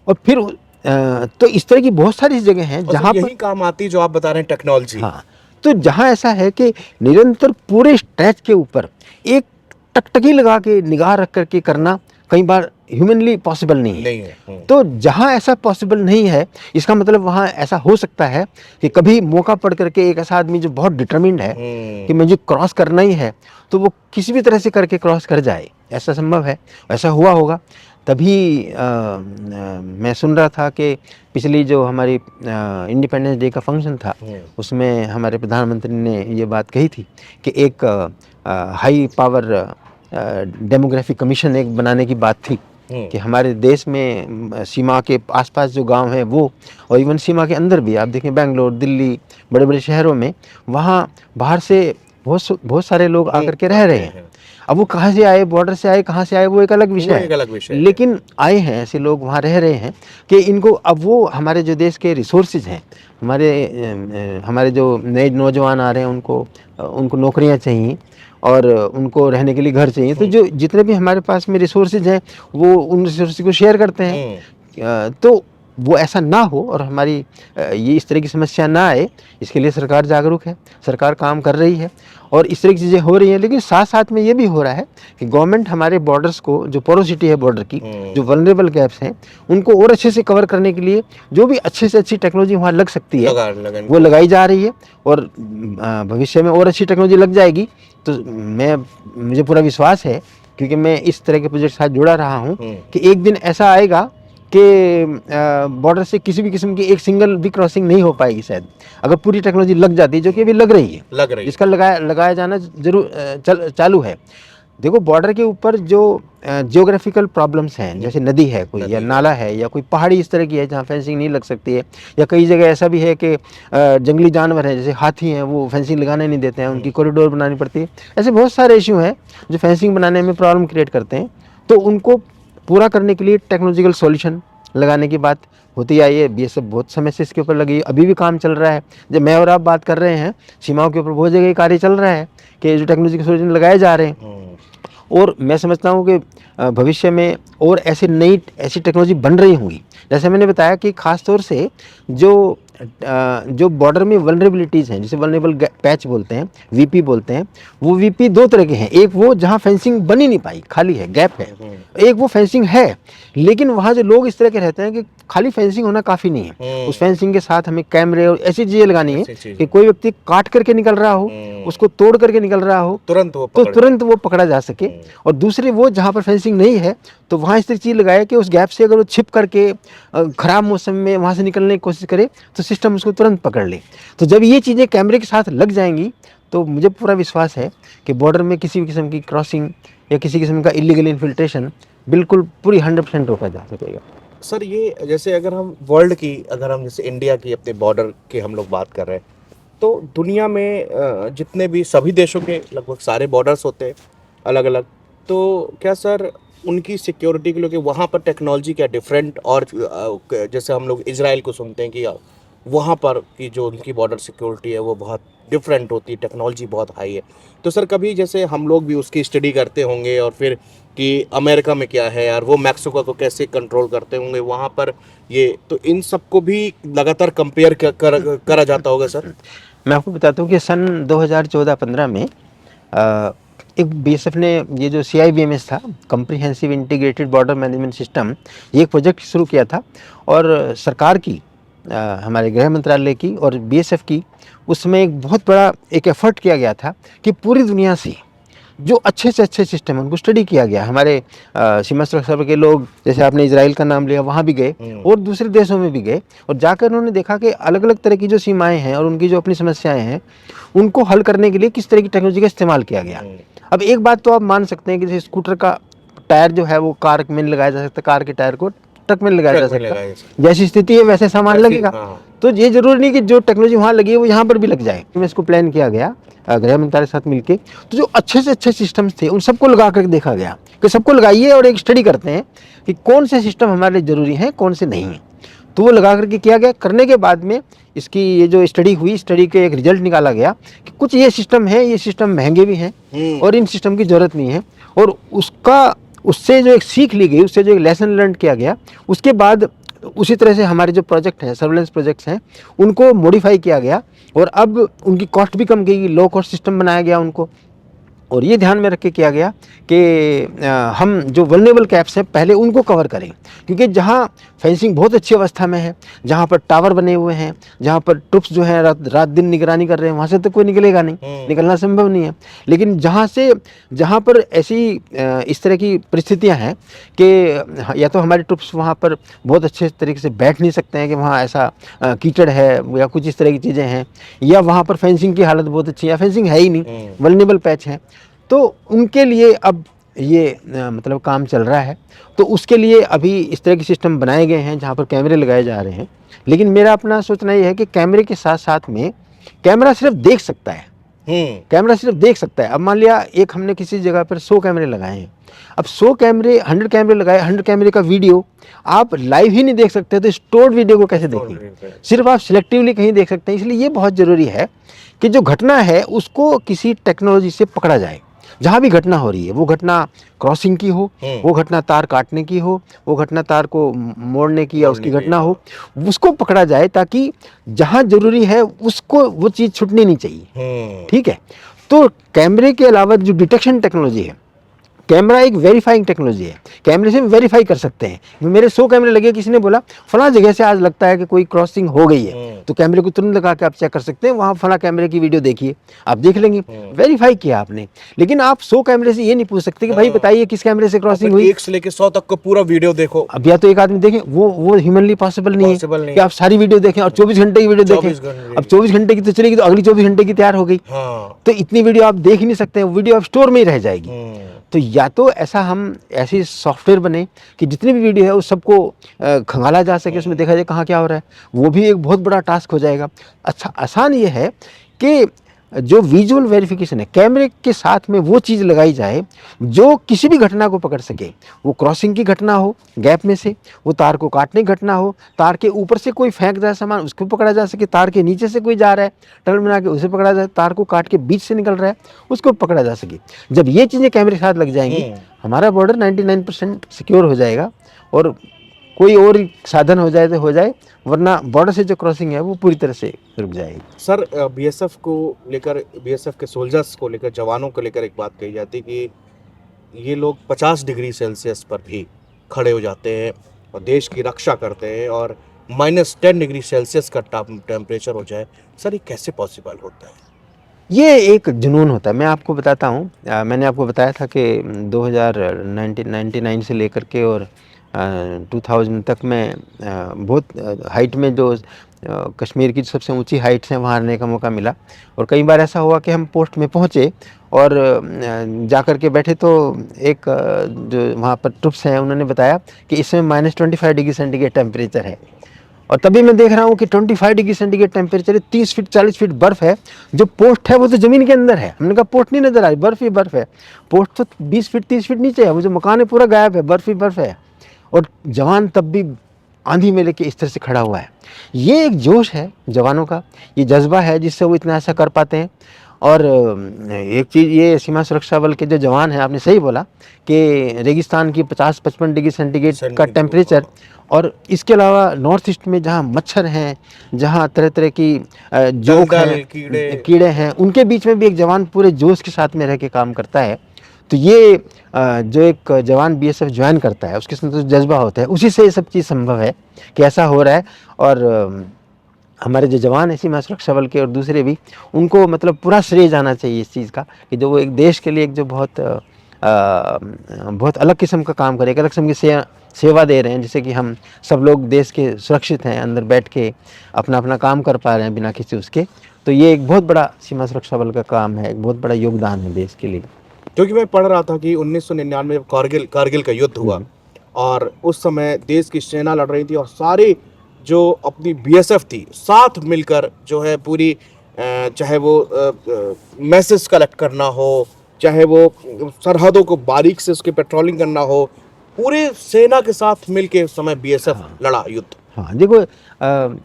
और फिर तो इस तरह की बहुत सारी जगह हैं जहाँ पर यही काम आती है जो आप बता रहे हैं, टेक्नोलॉजी। हाँ, तो जहाँ ऐसा है कि निरंतर पूरे स्ट्रेच के ऊपर एक टकटकी लगा के निगाह रख करके करना कई बार ह्यूमनली पॉसिबल नहीं है। तो जहाँ ऐसा पॉसिबल नहीं है, इसका मतलब वहाँ ऐसा हो सकता है कि कभी मौका पड़ करके एक ऐसा आदमी जो बहुत डिटरमिन्ड है कि मुझे क्रॉस करना ही है, तो वो किसी भी तरह से करके क्रॉस कर जाए, ऐसा संभव है, ऐसा हुआ होगा। तभी मैं सुन रहा था कि पिछली जो हमारी इंडिपेंडेंस डे का फंक्शन था, उसमें हमारे प्रधानमंत्री ने ये बात कही थी कि एक हाई पावर डेमोग्राफिक कमीशन एक बनाने की बात थी कि हमारे देश में सीमा के आसपास जो गांव हैं वो, और इवन सीमा के अंदर भी आप देखें बेंगलोर, दिल्ली, बड़े बड़े शहरों में, वहाँ बाहर से बहुत सारे लोग आकर के रह रहे हैं। अब वो कहाँ से आए, बॉर्डर से आए, कहाँ से आए, वो एक अलग विषय है, लेकिन आए हैं, ऐसे लोग वहाँ रह रहे हैं कि इनको अब वो हमारे जो देश के रिसोर्सेज हैं, हमारे जो नए नौजवान आ रहे हैं, उनको नौकरियाँ चाहिए और उनको रहने के लिए घर चाहिए। तो जो जितने भी हमारे पास में रिसोर्सेज हैं वो उन रिसोर्सेज को शेयर करते हैं। तो वो ऐसा ना हो और हमारी ये इस तरह की समस्या ना आए, इसके लिए सरकार जागरूक है, सरकार काम कर रही है और इस तरह की चीज़ें हो रही हैं। लेकिन साथ साथ में ये भी हो रहा है कि गवर्नमेंट हमारे बॉर्डर्स को, जो पोरोसिटी है बॉर्डर की, जो वल्नरेबल गैप्स हैं, उनको और अच्छे से कवर करने के लिए जो भी अच्छे से अच्छी टेक्नोलॉजी वहाँ लग सकती है वो लगाई जा रही है और भविष्य में और अच्छी टेक्नोलॉजी लग जाएगी। तो मुझे पूरा विश्वास है, क्योंकि मैं इस तरह के प्रोजेक्ट के साथ जुड़ा रहा हूँ, कि एक दिन ऐसा आएगा कि बॉर्डर से किसी भी किस्म की एक सिंगल भी क्रॉसिंग नहीं हो पाएगी शायद, अगर पूरी टेक्नोलॉजी लग जाती है, जो कि अभी लग रही है, जिसका लगाया जाना जरूर चालू है। देखो बॉर्डर के ऊपर जो जियोग्राफिकल प्रॉब्लम्स हैं, जैसे नदी है कोई या नाला है या कोई पहाड़ी इस तरह की है जहाँ फेंसिंग नहीं लग सकती है, या कई जगह ऐसा भी है कि जंगली जानवर हैं, जैसे हाथी हैं, वो फेंसिंग लगाने नहीं देते हैं, उनकी कॉरिडोर बनानी पड़ती है। ऐसे बहुत सारे इशू हैं जो फेंसिंग बनाने में प्रॉब्लम क्रिएट करते हैं। तो उनको पूरा करने के लिए टेक्नोलॉजिकल सॉल्यूशन लगाने की बात होती आई है। BSF बहुत समय से इसके ऊपर लगी, अभी भी काम चल रहा है। जब मैं और आप बात कर रहे हैं, सीमाओं के ऊपर बहुत जगह कार्य चल रहा है कि जो टेक्नोलॉजिकल सॉल्यूशन लगाए जा रहे हैं। और मैं समझता हूँ कि भविष्य में और ऐसी टेक्नोलॉजी बन रही होंगी। जैसे मैंने बताया कि ख़ास तौर से जो बॉर्डर में वल्नरेबिलिटीज़ हैं, जिसे वल्नरेबल पैच बोलते हैं, VP बोलते हैं, वो VP दो तरह के हैं। एक वो जहाँ फेंसिंग बन ही नहीं पाई, खाली है, गैप है। एक वो फेंसिंग है, लेकिन वहाँ जो लोग इस तरह के रहते हैं कि खाली फेंसिंग होना काफ़ी नहीं है, उस फेंसिंग के साथ हमें कैमरे और ऐसी चीज़ें लगानी है कि कोई व्यक्ति काट करके निकल रहा हो, उसको तोड़ करके निकल रहा हो, तुरंत वो पकड़ा जा सके। और दूसरे वो जहाँ पर फेंसिंग नहीं है, तो वहाँ इस तरह की चीज़ लगाए कि उस गैप से अगर वो छिप करके ख़राब मौसम में वहाँ से निकलने की कोशिश करे तो सिस्टम उसको तुरंत पकड़ ले। तो जब ये चीज़ें कैमरे के साथ लग जाएंगी तो मुझे पूरा विश्वास है कि बॉर्डर में किसी भी किस्म की क्रॉसिंग या किसी किस्म का इलीगल इन्फिल्ट्रेशन बिल्कुल पूरी 100% रोका जा सकेगा। सर ये जैसे अगर हम वर्ल्ड की, अगर हम जैसे इंडिया की अपने बॉर्डर की हम लोग बात कर रहे हैं, तो दुनिया में जितने भी सभी देशों के लगभग सारे बॉर्डर्स होते हैं अलग अलग, तो क्या सर उनकी सिक्योरिटी के लिए कि वहाँ पर टेक्नोलॉजी क्या डिफरेंट, और जैसे हम लोग इजराइल को सुनते हैं कि वहाँ पर की जो उनकी बॉर्डर सिक्योरिटी है वो बहुत डिफरेंट होती है, टेक्नोलॉजी बहुत हाई है। तो सर कभी जैसे हम लोग भी उसकी स्टडी करते होंगे, और फिर कि अमेरिका में क्या है यार, वो मैक्सिको को कैसे कंट्रोल करते होंगे वहाँ पर, ये तो इन सबको भी लगातार कंपेयर करा जाता होगा सर। मैं आपको बताता हूँ कि सन 2014-15 में एक बीएसएफ ने ये जो CIBMS था, comprehensive integrated border management system, ये एक प्रोजेक्ट शुरू किया था। और सरकार की, हमारे गृह मंत्रालय की और बीएसएफ की, उसमें एक बहुत बड़ा एक एफर्ट किया गया था कि पूरी दुनिया से जो अच्छे से अच्छे सिस्टम है उनको स्टडी किया गया। हमारे सीमा सुरक्षा बल के लोग, जैसे आपने इजराइल का नाम लिया, वहाँ भी गए और दूसरे देशों में भी गए, और जाकर उन्होंने देखा कि अलग अलग तरह की जो सीमाएं हैं और उनकी जो अपनी समस्याएं हैं उनको हल करने के लिए किस तरह की टेक्नोलॉजी का इस्तेमाल किया गया। अब एक बात तो आप मान सकते हैं कि जैसे स्कूटर का टायर जो है वो कार में लगाया जा सकता है, कार के टायर को ट्रक में लगाया जा सकता है, जैसी स्थिति है वैसे सामान लगेगा। तो ये जरूरी नहीं कि जो टेक्नोलॉजी वहाँ लगी है वो यहाँ पर भी लग जाए। इसको प्लान किया गया गृह मंत्रालय के साथ मिलके, तो जो अच्छे से अच्छे सिस्टम्स थे उन सबको लगा कर देखा गया कि सबको लगाइए और एक स्टडी करते हैं कि कौन से सिस्टम हमारे लिए जरूरी हैं, कौन से नहीं हैं। तो वो लगा करके किया गया। करने के बाद में इसकी ये जो स्टडी हुई, स्टडी के एक रिजल्ट निकाला गया कि कुछ ये सिस्टम है, ये सिस्टम महंगे भी हैं और इन सिस्टम की ज़रूरत नहीं है। और उससे जो एक सीख ली गई, उससे जो एक लेसन लर्न किया गया, उसके बाद उसी तरह से हमारे जो प्रोजेक्ट हैं, सर्वेलेंस प्रोजेक्ट्स हैं, उनको मॉडिफाई किया गया और अब उनकी कॉस्ट भी कम गई, लो कॉस्ट सिस्टम बनाया गया उनको। और ये ध्यान में रख के किया गया कि हम जो वल्नरेबल कैप्स हैं पहले उनको कवर करें, क्योंकि जहाँ फेंसिंग बहुत अच्छी अवस्था में है, जहाँ पर टावर बने हुए हैं, जहाँ पर ट्रुप्स जो हैं रात दिन निगरानी कर रहे हैं, वहाँ से तो कोई निकलेगा नहीं, निकलना संभव नहीं है। लेकिन जहाँ पर ऐसी इस तरह की परिस्थितियाँ हैं कि या तो हमारे ट्रुप्स वहाँ पर बहुत अच्छे तरीके से बैठ नहीं सकते हैं कि वहाँ ऐसा कीचड़ है या कुछ इस तरह की चीज़ें हैं, या वहाँ पर फेंसिंग की हालत बहुत अच्छी है या फेंसिंग है ही नहीं, वल्नरेबल पैच है, तो उनके लिए अब ये मतलब काम चल रहा है। तो उसके लिए अभी इस तरह के सिस्टम बनाए गए हैं जहाँ पर कैमरे लगाए जा रहे हैं। लेकिन मेरा अपना सोचना ये है कि कैमरे के साथ साथ में कैमरा सिर्फ देख सकता है, कैमरा सिर्फ देख सकता है। अब मान लिया एक हमने किसी जगह पर 100 कैमरे लगाए हैं, अब 100 कैमरे 100 कैमरे लगाए, 100 कैमरे का वीडियो आप लाइव ही नहीं देख सकते, तो स्टोर्ड वीडियो को कैसे देखेंगे? सिर्फ आप सिलेक्टिवली कहीं देख सकते हैं। इसलिए ये बहुत ज़रूरी है कि जो घटना है उसको किसी टेक्नोलॉजी से पकड़ा जाए। जहाँ भी घटना हो रही है, वो घटना क्रॉसिंग की हो, वो घटना तार काटने की हो, वो घटना तार को मोड़ने की या उसकी घटना हो, उसको पकड़ा जाए ताकि जहाँ जरूरी है उसको वो चीज़ छूटनी नहीं चाहिए। ठीक है। तो कैमरे के अलावा जो डिटेक्शन टेक्नोलॉजी है, कैमरा एक वेरीफाइंग टेक्नोलॉजी है, कैमरे से वेरीफाई कर सकते हैं। मेरे 100 कैमरे लगे, किसी ने बोला फला जगह से आज लगता है कि कोई क्रॉसिंग हो गई है, तो कैमरे को तुरंत लगा के आप चेक कर सकते हैं, वहाँ फला कैमरे की वीडियो देखिए, आप देख लेंगे, वेरीफाई किया आपने। लेकिन आप 100 कैमरे से ये नहीं पूछ सकते कि भाई बताइए किस कैमरे से क्रॉसिंग हुई, 1 से लेकर 100 तक का पूरा वीडियो देखो। अब या तो एक आदमी देखे, वो ह्यूमनली पॉसिबल नहीं है कि आप सारी वीडियो देखें और 24 घंटे की वीडियो देखें। अब 24 घंटे की तो चलेगी, तो अगली 24 घंटे की तैयार हो गई, तो इतनी वीडियो आप देख ही नहीं सकते, वीडियो आप स्टोर में ही रह जाएगी। तो या तो ऐसा हम ऐसी सॉफ्टवेयर बने कि जितनी भी वीडियो है उस सबको खंगाला जा सके, उसमें देखा जाए कहाँ क्या हो रहा है, वो भी एक बहुत बड़ा टास्क हो जाएगा। अच्छा, आसान ये है कि जो विजुअल वेरिफिकेशन है, कैमरे के साथ में वो चीज़ लगाई जाए जो किसी भी घटना को पकड़ सके। वो क्रॉसिंग की घटना हो गैप में से, वो तार को काटने की घटना हो, तार के ऊपर से कोई फेंक रहा है सामान उसको पकड़ा जा सके, तार के नीचे से कोई जा रहा है टनल बना के उसे पकड़ा जाए, तार को काट के बीच से निकल रहा है उसको पकड़ा जा सके। जब ये चीज़ें कैमरे के साथ लग जाएंगी, हमारा बॉर्डर 99% सिक्योर हो जाएगा, और कोई और साधन हो जाए तो हो जाए, वरना बॉर्डर से जो क्रॉसिंग है वो पूरी तरह से रुक जाएगी। सर बीएसएफ को लेकर, बीएसएफ के सोल्जर्स को लेकर, जवानों को लेकर एक बात कही जाती कि ये लोग 50 डिग्री सेल्सियस पर भी खड़े हो जाते हैं और देश की रक्षा करते हैं, और -10 डिग्री सेल्सियस का टेम्परेचर हो जाए, सर ये कैसे पॉसिबल होता है? ये एक जुनून होता है। मैं आपको बताता हूँ, मैंने आपको बताया था कि 1999 से लेकर के और 2000 तक में बहुत हाइट में जो कश्मीर की सबसे ऊंची हाइट्स हैं वहाँ रहने का मौका मिला। और कई बार ऐसा हुआ कि हम पोस्ट में पहुँचे और जा कर के बैठे, तो एक जो वहाँ पर ट्रुप्स हैं उन्होंने बताया कि इसमें -25 डिग्री सेंटीग्रेड टेम्परेचर है। और तभी मैं देख रहा हूँ कि 25 डिग्री सेंटीग्रेड टेम्परेचर है, 30 फीट 40 फीट बर्फ है। जो पोस्ट है वो तो जमीन के अंदर है, हमने कहा पोस्ट नहीं नजर आ रही, बर्फ ही बर्फ है। पोस्ट तो 20 फीट 30 फीट नीचे है, वो जो मकान है पूरा गायब है, बर्फ ही बर्फ है। और जवान तब भी आंधी में लेके इस तरह से खड़ा हुआ है। ये एक जोश है जवानों का, ये जज्बा है जिससे वो इतना ऐसा कर पाते हैं। और एक चीज़ ये सीमा सुरक्षा बल के जो जवान हैं, आपने सही बोला कि रेगिस्तान की 50-55 डिग्री सेंटीग्रेड का टेम्परेचर, और इसके अलावा नॉर्थ ईस्ट में जहाँ मच्छर हैं, जहाँ तरह तरह की जोक दलदल, हैं, कीड़े हैं, उनके बीच में भी एक जवान पूरे जोश के साथ में रह के काम करता है। तो ये जो एक जवान बीएसएफ ज्वाइन करता है, उसके साथ जो जज्बा होता है, उसी से ये सब चीज़ संभव है कि ऐसा हो रहा है। और हमारे जो जवान हैं सीमा सुरक्षा बल के और दूसरे भी, उनको मतलब पूरा श्रेय जाना चाहिए इस चीज़ का कि जो वो एक देश के लिए एक जो बहुत अलग किस्म का काम करे, एक अलग किस्म की सेवा दे रहे हैं, जैसे कि हम सब लोग देश के सुरक्षित हैं, अंदर बैठ के अपना अपना काम कर पा रहे हैं बिना किसी उसके। तो ये एक बहुत बड़ा सीमा सुरक्षा बल का काम है, एक बहुत बड़ा योगदान है देश के लिए। क्योंकि मैं पढ़ रहा था कि 1999 में कारगिल का युद्ध हुआ और उस समय देश की सेना लड़ रही थी और सारे जो अपनी बीएसएफ थी साथ मिलकर जो है पूरी चाहे वो मैसेज कलेक्ट करना हो, चाहे वो सरहदों को बारीक से उसकी पेट्रोलिंग करना हो, पूरे सेना के साथ मिलके उस समय बीएसएफ लड़ा युद्ध। हाँ देखो,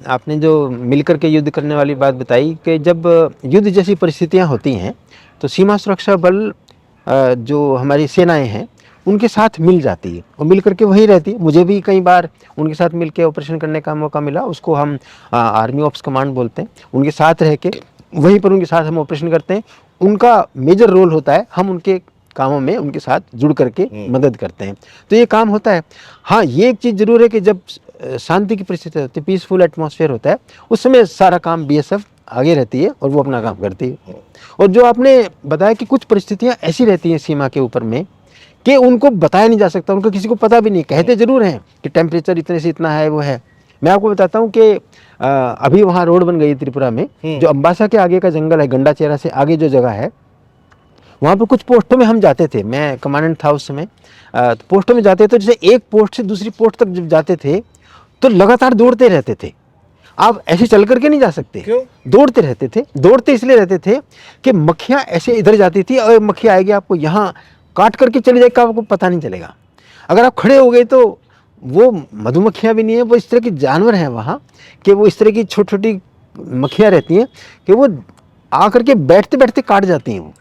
आपने जो मिलकर के युद्ध करने वाली बात बताई कि जब युद्ध जैसी परिस्थितियाँ होती हैं तो सीमा सुरक्षा बल जो हमारी सेनाएं हैं उनके साथ मिल जाती है और मिल करके वहीं रहती है। मुझे भी कई बार उनके साथ मिल के ऑपरेशन करने का मौका मिला, उसको हम आर्मी ऑप्स कमांड बोलते हैं। उनके साथ रह के वहीं पर उनके साथ हम ऑपरेशन करते हैं। उनका मेजर रोल होता है, हम उनके कामों में उनके साथ जुड़ करके मदद करते हैं, तो ये काम होता है। हाँ, ये एक चीज़ ज़रूर है कि जब शांति की परिस्थिति होती है, पीसफुल एटमॉस्फेयर होता है, उस समय सारा काम बीएसएफ आगे रहती है और वो अपना काम करती है। और जो आपने बताया कि कुछ परिस्थितियां ऐसी रहती हैं सीमा के ऊपर में कि उनको बताया नहीं जा सकता, उनको किसी को पता भी नहीं, कहते जरूर हैं कि टेम्परेचर इतने से इतना है, वो है। मैं आपको बताता हूँ कि अभी वहाँ रोड बन गई त्रिपुरा में, जो अम्बासा के आगे का जंगल है, गंडाचेरा से आगे जो जगह है, वहाँ पर कुछ पोस्टों में हम जाते थे, मैं कमांडेंट था उस समय। तो पोस्टों में जाते थे, जैसे एक पोस्ट से दूसरी पोस्ट तक जब जाते थे तो लगातार दौड़ते रहते थे। आप ऐसे चल करके नहीं जा सकते। क्यों? दौड़ते रहते थे। दौड़ते इसलिए रहते थे कि मक्खियाँ ऐसे इधर जाती थी और मक्खी आएगी आपको यहाँ काट करके चली जाएगी, आपको पता नहीं चलेगा। अगर आप खड़े हो गए तो वो मधुमक्खियाँ भी नहीं है, वो इस तरह के जानवर हैं वहाँ कि वो इस तरह की छोटी छोटी मक्खियाँ रहती हैं कि वो आकर के बैठते बैठते काट जाती हैं वो।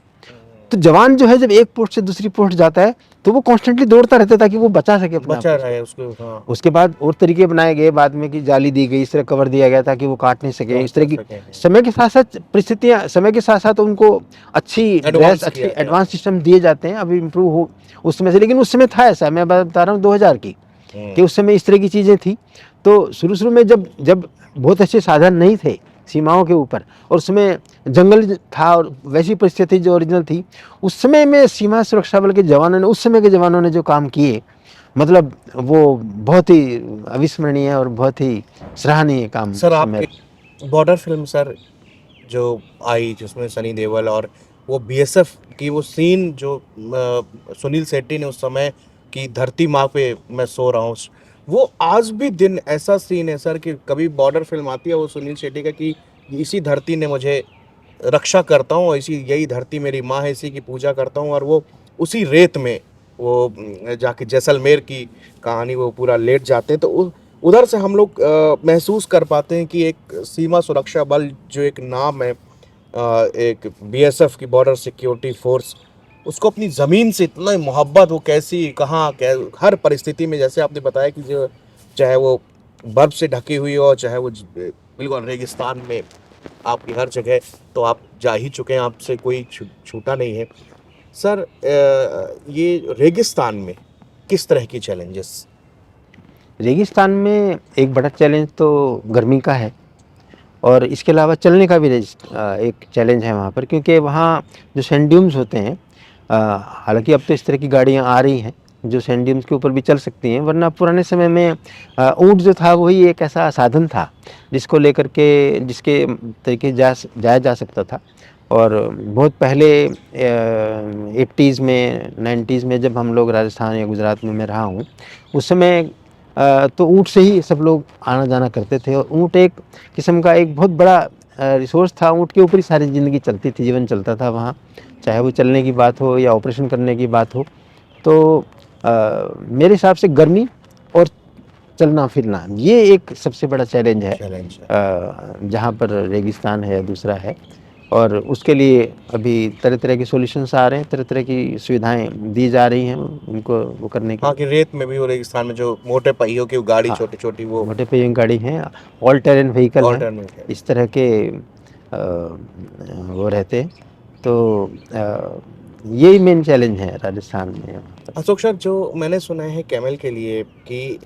तो जवान जो है जब एक पोस्ट से दूसरी पोस्ट जाता है तो वो कॉन्स्टेंटली दौड़ता रहता है ताकि वो बचा सके अपना। बचा रहे उसको। हाँ। उसके बाद और तरीके बनाए गए बाद में कि जाली दी गई, इस तरह कवर दिया गया ताकि वो काट नहीं सके। इस तरह की समय के साथ साथ परिस्थितियां, समय के साथ साथ उनको अच्छी ड्रेस, अच्छी एडवांस सिस्टम दिए जाते हैं, अभी इम्प्रूव हो उस समय से। लेकिन उस समय था ऐसा, मैं बता रहा हूँ 2000 की कि उस समय इस तरह की चीज़ें थी। तो शुरू शुरू में जब जब बहुत अच्छे साधन नहीं थे सीमाओं के ऊपर और उसमें जंगल था और वैसी परिस्थिति जो ओरिजिनल थी, उस समय में सीमा सुरक्षा बल के जवानों ने, उस समय के जवानों ने जो काम किए, मतलब वो बहुत ही अविस्मरणीय और बहुत ही सराहनीय काम। सर आप बॉर्डर फिल्म सर जो आई जिसमें सनी देओल और वो बीएसएफ की वो सीन जो सुनील शेट्टी ने उस समय की धरती माँ पे मैं सो रहा हूँ, वो आज भी दिन ऐसा सीन है सर कि कभी बॉर्डर फिल्म आती है वो सुनील शेट्टी का कि इसी धरती ने मुझे रक्षा करता हूँ, इसी यही धरती मेरी माँ है, इसी की पूजा करता हूँ। और वो उसी रेत में वो जाके जैसलमेर की कहानी वो पूरा लेट जाते हैं। तो उधर से हम लोग महसूस कर पाते हैं कि एक सीमा सुरक्षा बल जो एक नाम है, एक बीएसएफ की बॉर्डर सिक्योरिटी फोर्स, उसको अपनी ज़मीन से इतना मोहब्बत, वो कैसी कहाँ हर परिस्थिति में, जैसे आपने बताया कि जो चाहे वो बर्फ़ से ढकी हुई हो, चाहे वो बिल्कुल रेगिस्तान में आपकी हर जगह तो आप जा ही चुके हैं, आपसे कोई छूटा नहीं है। सर ये रेगिस्तान में किस तरह की चैलेंजेस? रेगिस्तान में एक बड़ा चैलेंज तो गर्मी का है और इसके अलावा चलने का भी एक चैलेंज है वहाँ पर, क्योंकि वहाँ जो सैंड ड्यून्स होते हैं, हालांकि अब तो इस तरह की गाड़ियाँ आ रही हैं जो सैंड ड्यून्स के ऊपर भी चल सकती हैं, वरना पुराने समय में ऊँट जो था वही एक ऐसा साधन था जिसको लेकर के जिसके तरीके जाया जा सकता था। और बहुत पहले 80s में 90s में जब हम लोग राजस्थान या गुजरात में मैं रहा हूँ, उस समय तो ऊँट से ही सब लोग आना जाना करते थे और ऊँट एक किस्म का एक बहुत बड़ा रिसोर्स था। ऊँट के ऊपर ही सारी ज़िंदगी चलती थी, जीवन चलता था वहाँ, चाहे वो चलने की बात हो या ऑपरेशन करने की बात हो। तो मेरे हिसाब से गर्मी और चलना फिरना ये एक सबसे बड़ा चैलेंज है, चैलेंज है। जहाँ पर रेगिस्तान है, दूसरा है। और उसके लिए अभी तरह तरह के सॉल्यूशंस आ रहे हैं, तरह तरह की सुविधाएं दी जा रही हैं उनको वो करने के हाँ, लिए। कि रेत में भी और रेगिस्तान में जो मोटे पहियों की गाड़ी हाँ, छोटी छोटी वो मोटे पहियों की गाड़ी हैं, ऑल टेरेन व्हीकल हैं, ऑल्टरनेट है। इस तरह के वो रहते हैं। तो यही मेन चैलेंज है राजस्थान में। अशोक सर, जो मैंने सुना है कैमल के लिए कि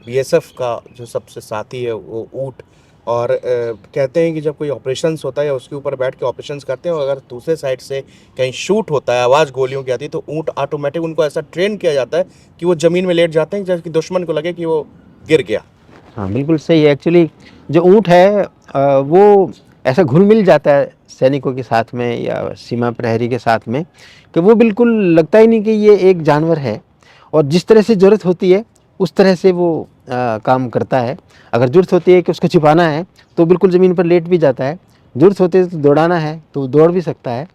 बीएसएफ का जो सबसे साथी है वो ऊँट, और कहते हैं कि जब कोई ऑपरेशंस होता है या उसके ऊपर बैठ के ऑपरेशंस करते हैं और अगर दूसरे साइड से कहीं शूट होता है, आवाज़ गोलियों की आती है, तो ऊँट ऑटोमेटिक उनको ऐसा ट्रेन किया जाता है कि वो ज़मीन में लेट जाते हैं जैसे कि दुश्मन को लगे कि वो गिर गया। हाँ, बिल्कुल सही है। एक्चुअली जो ऊँट है वो ऐसा घुल-मिल जाता है सैनिकों के साथ में या सीमा प्रहरी के साथ में कि वो बिल्कुल लगता ही नहीं कि ये एक जानवर है, और जिस तरह से ज़रूरत होती है उस तरह से वो काम करता है। अगर ज़रूरत होती है कि उसको छिपाना है तो बिल्कुल ज़मीन पर लेट भी जाता है, ज़रूरत होती है तो दौड़ाना है तो दौड़ भी सकता है,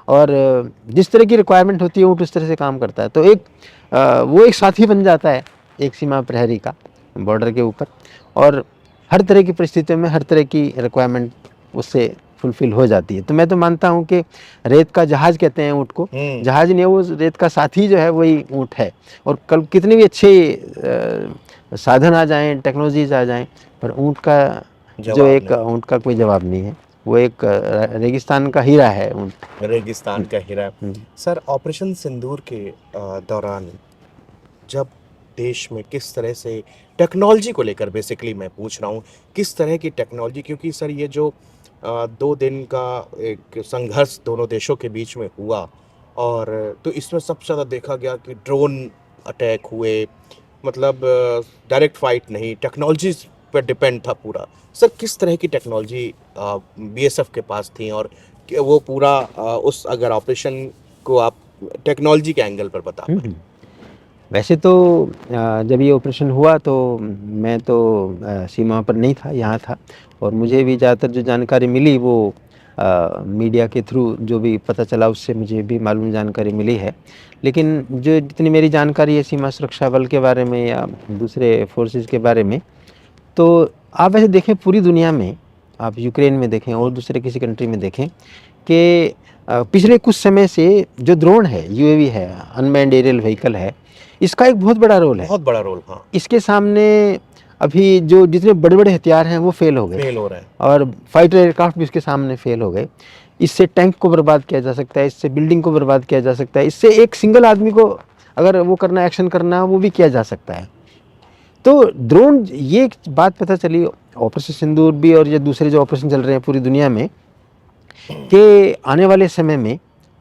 और जिस तरह की रिक्वायरमेंट होती है ऊँट उस तरह से काम करता है। तो एक वो एक साथी बन जाता है एक सीमा प्रहरी का बॉर्डर के ऊपर, और हर तरह की परिस्थितियों में हर तरह की रिक्वायरमेंट उससे फुलफ़िल हो जाती है। तो मैं तो मानता हूँ कि रेत का जहाज़ कहते हैं ऊँट को, जहाज़ नहीं है वो रेत का साथी जो है वही ऊँट है। और कल कितने भी अच्छे साधन आ जाएँ, टेक्नोलॉजीज़ आ जाएँ, पर ऊँट का जो जवाब एक ऊँट का कोई जवाब नहीं है। वो एक रेगिस्तान का हीरा है ऊँट। रेगिस्तान का हीरा है। सर, ऑपरेशन सिंदूर के दौरान जब देश में किस तरह से टेक्नोलॉजी को लेकर, बेसिकली मैं पूछ रहा हूँ, किस तरह की टेक्नोलॉजी, क्योंकि सर ये जो 2 दिन का एक संघर्ष दोनों देशों के बीच में हुआ, और तो इसमें सबसे ज़्यादा देखा गया कि ड्रोन अटैक हुए, मतलब डायरेक्ट फाइट नहीं, टेक्नोलॉजीज़ पे डिपेंड था पूरा। सर, किस तरह की टेक्नोलॉजी बीएसएफ के पास थी, और वो पूरा उस अगर ऑपरेशन को आप टेक्नोलॉजी के एंगल पर बता पाएँ? वैसे तो जब ये ऑपरेशन हुआ तो मैं तो सीमा पर नहीं था, यहाँ था, और मुझे भी ज़्यादातर जो जानकारी मिली वो मीडिया के थ्रू जो भी पता चला उससे मुझे भी मालूम जानकारी मिली है। लेकिन जो जितनी मेरी जानकारी है सीमा सुरक्षा बल के बारे में या दूसरे फोर्सेस के बारे में, तो आप वैसे देखें पूरी दुनिया में, आप यूक्रेन में देखें और दूसरे किसी कंट्री में देखें कि पिछले कुछ समय से जो ड्रोन है, यूएवी है, अनमैन्ड एरियल व्हीकल है, इसका एक बहुत बड़ा रोल है। बहुत बड़ा रोल, हाँ, इसके सामने अभी जो जितने बड़े-बड़े हथियार हैं वो फेल हो गए, फेल हो रहा है। और फाइटर एयरक्राफ्ट भी इसके सामने फेल हो गए। इससे टैंक को बर्बाद किया जा सकता है, इससे बिल्डिंग को बर्बाद किया जा सकता है, इससे एक सिंगल आदमी को अगर वो करना, एक्शन करना है, वो भी किया जा सकता है। तो ड्रोन, ये एक बात पता चली ऑपरेशन सिंदूर भी और ये दूसरे जो ऑपरेशन चल रहे हैं पूरी दुनिया में, कि आने वाले समय में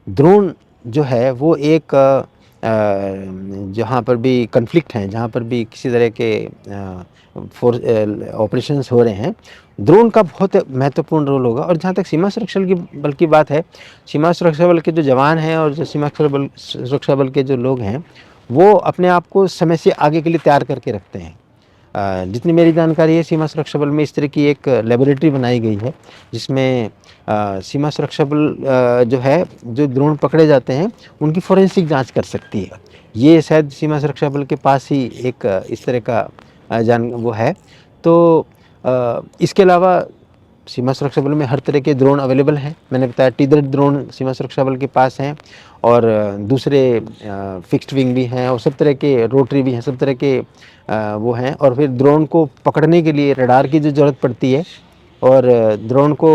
ड्रोन जो है वो एक जहाँ पर भी कन्फ्लिक्ट हैं, जहाँ पर भी किसी तरह के ऑपरेशंस हो रहे हैं, ड्रोन का बहुत महत्वपूर्ण रोल होगा। और जहाँ तक सीमा सुरक्षा बल की बात है, सीमा सुरक्षा बल के जो जवान हैं और जो सीमा सुरक्षा बल के जो लोग हैं, वो अपने आप को समय से आगे के लिए तैयार करके रखते हैं। जितनी मेरी जानकारी है, सीमा सुरक्षा बल में इस तरह की एक लेबोरेटरी बनाई गई है जिसमें सीमा सुरक्षा बल जो है, जो ड्रोन पकड़े जाते हैं उनकी फोरेंसिक जांच कर सकती है। ये शायद सीमा सुरक्षा बल के पास ही एक इस तरह का वो है। तो इसके अलावा सीमा सुरक्षा बल में हर तरह के ड्रोन अवेलेबल हैं। मैंने बताया टीदर ड्रोन सीमा सुरक्षा बल के पास हैं, और दूसरे फिक्स्ड विंग भी हैं, और सब तरह के रोटरी भी हैं, सब तरह के वो हैं। और फिर ड्रोन को पकड़ने के लिए रडार की जो ज़रूरत पड़ती है, और ड्रोन को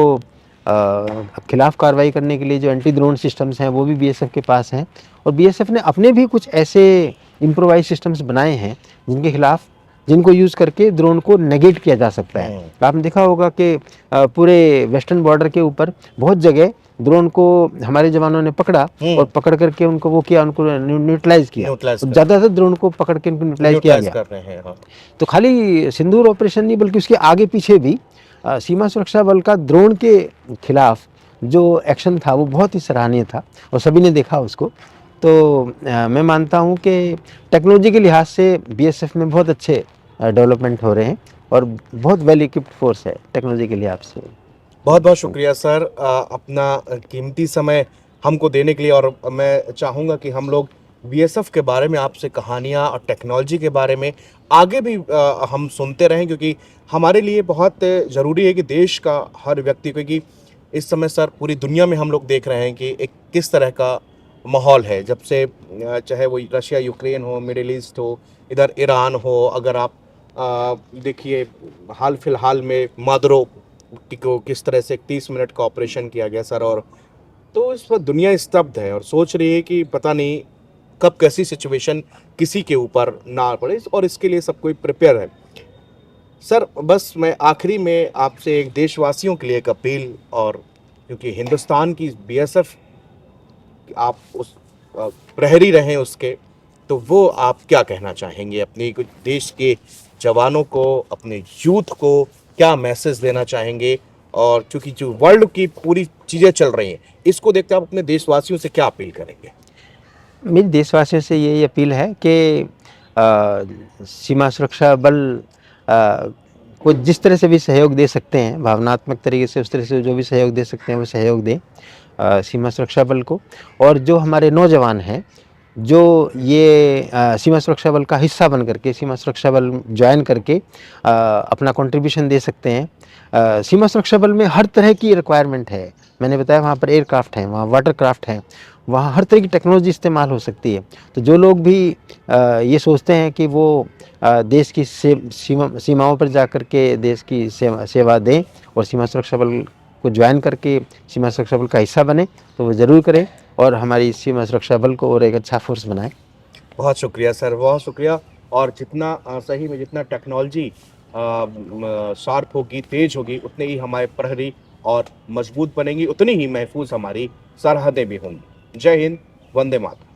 खिलाफ कार्रवाई करने के लिए जो एंटी ड्रोन सिस्टम्स हैं वो भी बीएसएफ के पास हैं। और बीएसएफ ने अपने भी कुछ ऐसे इम्प्रोवाइज सिस्टम्स बनाए हैं जिनके खिलाफ, जिनको यूज़ करके ड्रोन को नेगेट किया जा सकता है। आपने देखा होगा कि पूरे वेस्टर्न बॉर्डर के ऊपर बहुत जगह ड्रोन को हमारे जवानों ने पकड़ा और पकड़ करके उनको वो किया, उनको न्यूट्रलाइज किया। ज़्यादातर ड्रोन को पकड़ के उनको न्यूट्रलाइज किया गया। कर रहे हैं, हाँ। तो खाली सिंदूर ऑपरेशन नहीं, बल्कि उसके आगे पीछे भी सीमा सुरक्षा बल का ड्रोन के खिलाफ जो एक्शन था वो बहुत ही सराहनीय था, और सभी ने देखा उसको। तो मैं मानता हूँ कि टेक्नोलॉजी के लिहाज से बीएसएफ में बहुत अच्छे डेवलपमेंट हो रहे हैं और बहुत वेल इक्विप्ड फोर्स है टेक्नोलॉजी के लिहाज से। बहुत बहुत शुक्रिया सर, अपना कीमती समय हमको देने के लिए। और मैं चाहूँगा कि हम लोग बीएसएफ के बारे में आपसे कहानियाँ और टेक्नोलॉजी के बारे में आगे भी हम सुनते रहें, क्योंकि हमारे लिए बहुत ज़रूरी है कि देश का हर व्यक्ति, क्योंकि इस समय सर पूरी दुनिया में हम लोग देख रहे हैं कि एक किस तरह का माहौल है। जब से चाहे वो रशिया यूक्रेन हो, मिडिल ईस्ट हो, इधर ईरान हो, अगर आप देखिए हाल फिलहाल में मादरो को किस तरह से 30 मिनट का ऑपरेशन किया गया सर, और तो इस वक्त दुनिया स्तब्ध है और सोच रही है कि पता नहीं कब कैसी सिचुएशन किसी के ऊपर ना पड़े, और इसके लिए सब कोई प्रिपेयर है। सर बस मैं आखिरी में आपसे एक देशवासियों के लिए एक अपील, और क्योंकि हिंदुस्तान की बीएसएफ आप उस प्रहरी रहें उसके, तो वो आप क्या कहना चाहेंगे अपनी कुछ देश के जवानों को, अपने यूथ को क्या मैसेज देना चाहेंगे? और क्योंकि जो वर्ल्ड की पूरी चीज़ें चल रही हैं, इसको देखते आप अपने देशवासियों से क्या अपील करेंगे? मेरी देशवासियों से यही अपील है कि सीमा सुरक्षा बल को जिस तरह से भी सहयोग दे सकते हैं, भावनात्मक तरीके से उस तरह से जो भी सहयोग दे सकते हैं वो सहयोग दें सीमा सुरक्षा बल को। और जो हमारे नौजवान हैं जो ये सीमा सुरक्षा बल का हिस्सा बन करके सीमा सुरक्षा बल ज्वाइन करके अपना कंट्रीब्यूशन दे सकते हैं। सीमा सुरक्षा बल में हर तरह की रिक्वायरमेंट है। मैंने बताया वहाँ पर एयरक्राफ्ट हैं, वहाँ वाटर क्राफ्ट हैं, वहाँ हर तरह की टेक्नोलॉजी इस्तेमाल हो सकती है। तो जो लोग भी ये सोचते हैं कि वो देश की सीमाओं पर जा कर के देश की सेवा दें और सीमा सुरक्षा बल को ज्वाइन करके सीमा सुरक्षा बल का हिस्सा बने, तो वो ज़रूर करें और हमारी सीमा सुरक्षा बल को और एक अच्छा फोर्स बनाएं। बहुत शुक्रिया सर, बहुत शुक्रिया। और जितना सही में जितना टेक्नोलॉजी शार्प होगी, तेज होगी, उतने ही हमारे प्रहरी और मजबूत बनेंगी, उतनी ही महफूज हमारी सरहदें भी होंगी। जय हिंद, वंदे मातरम।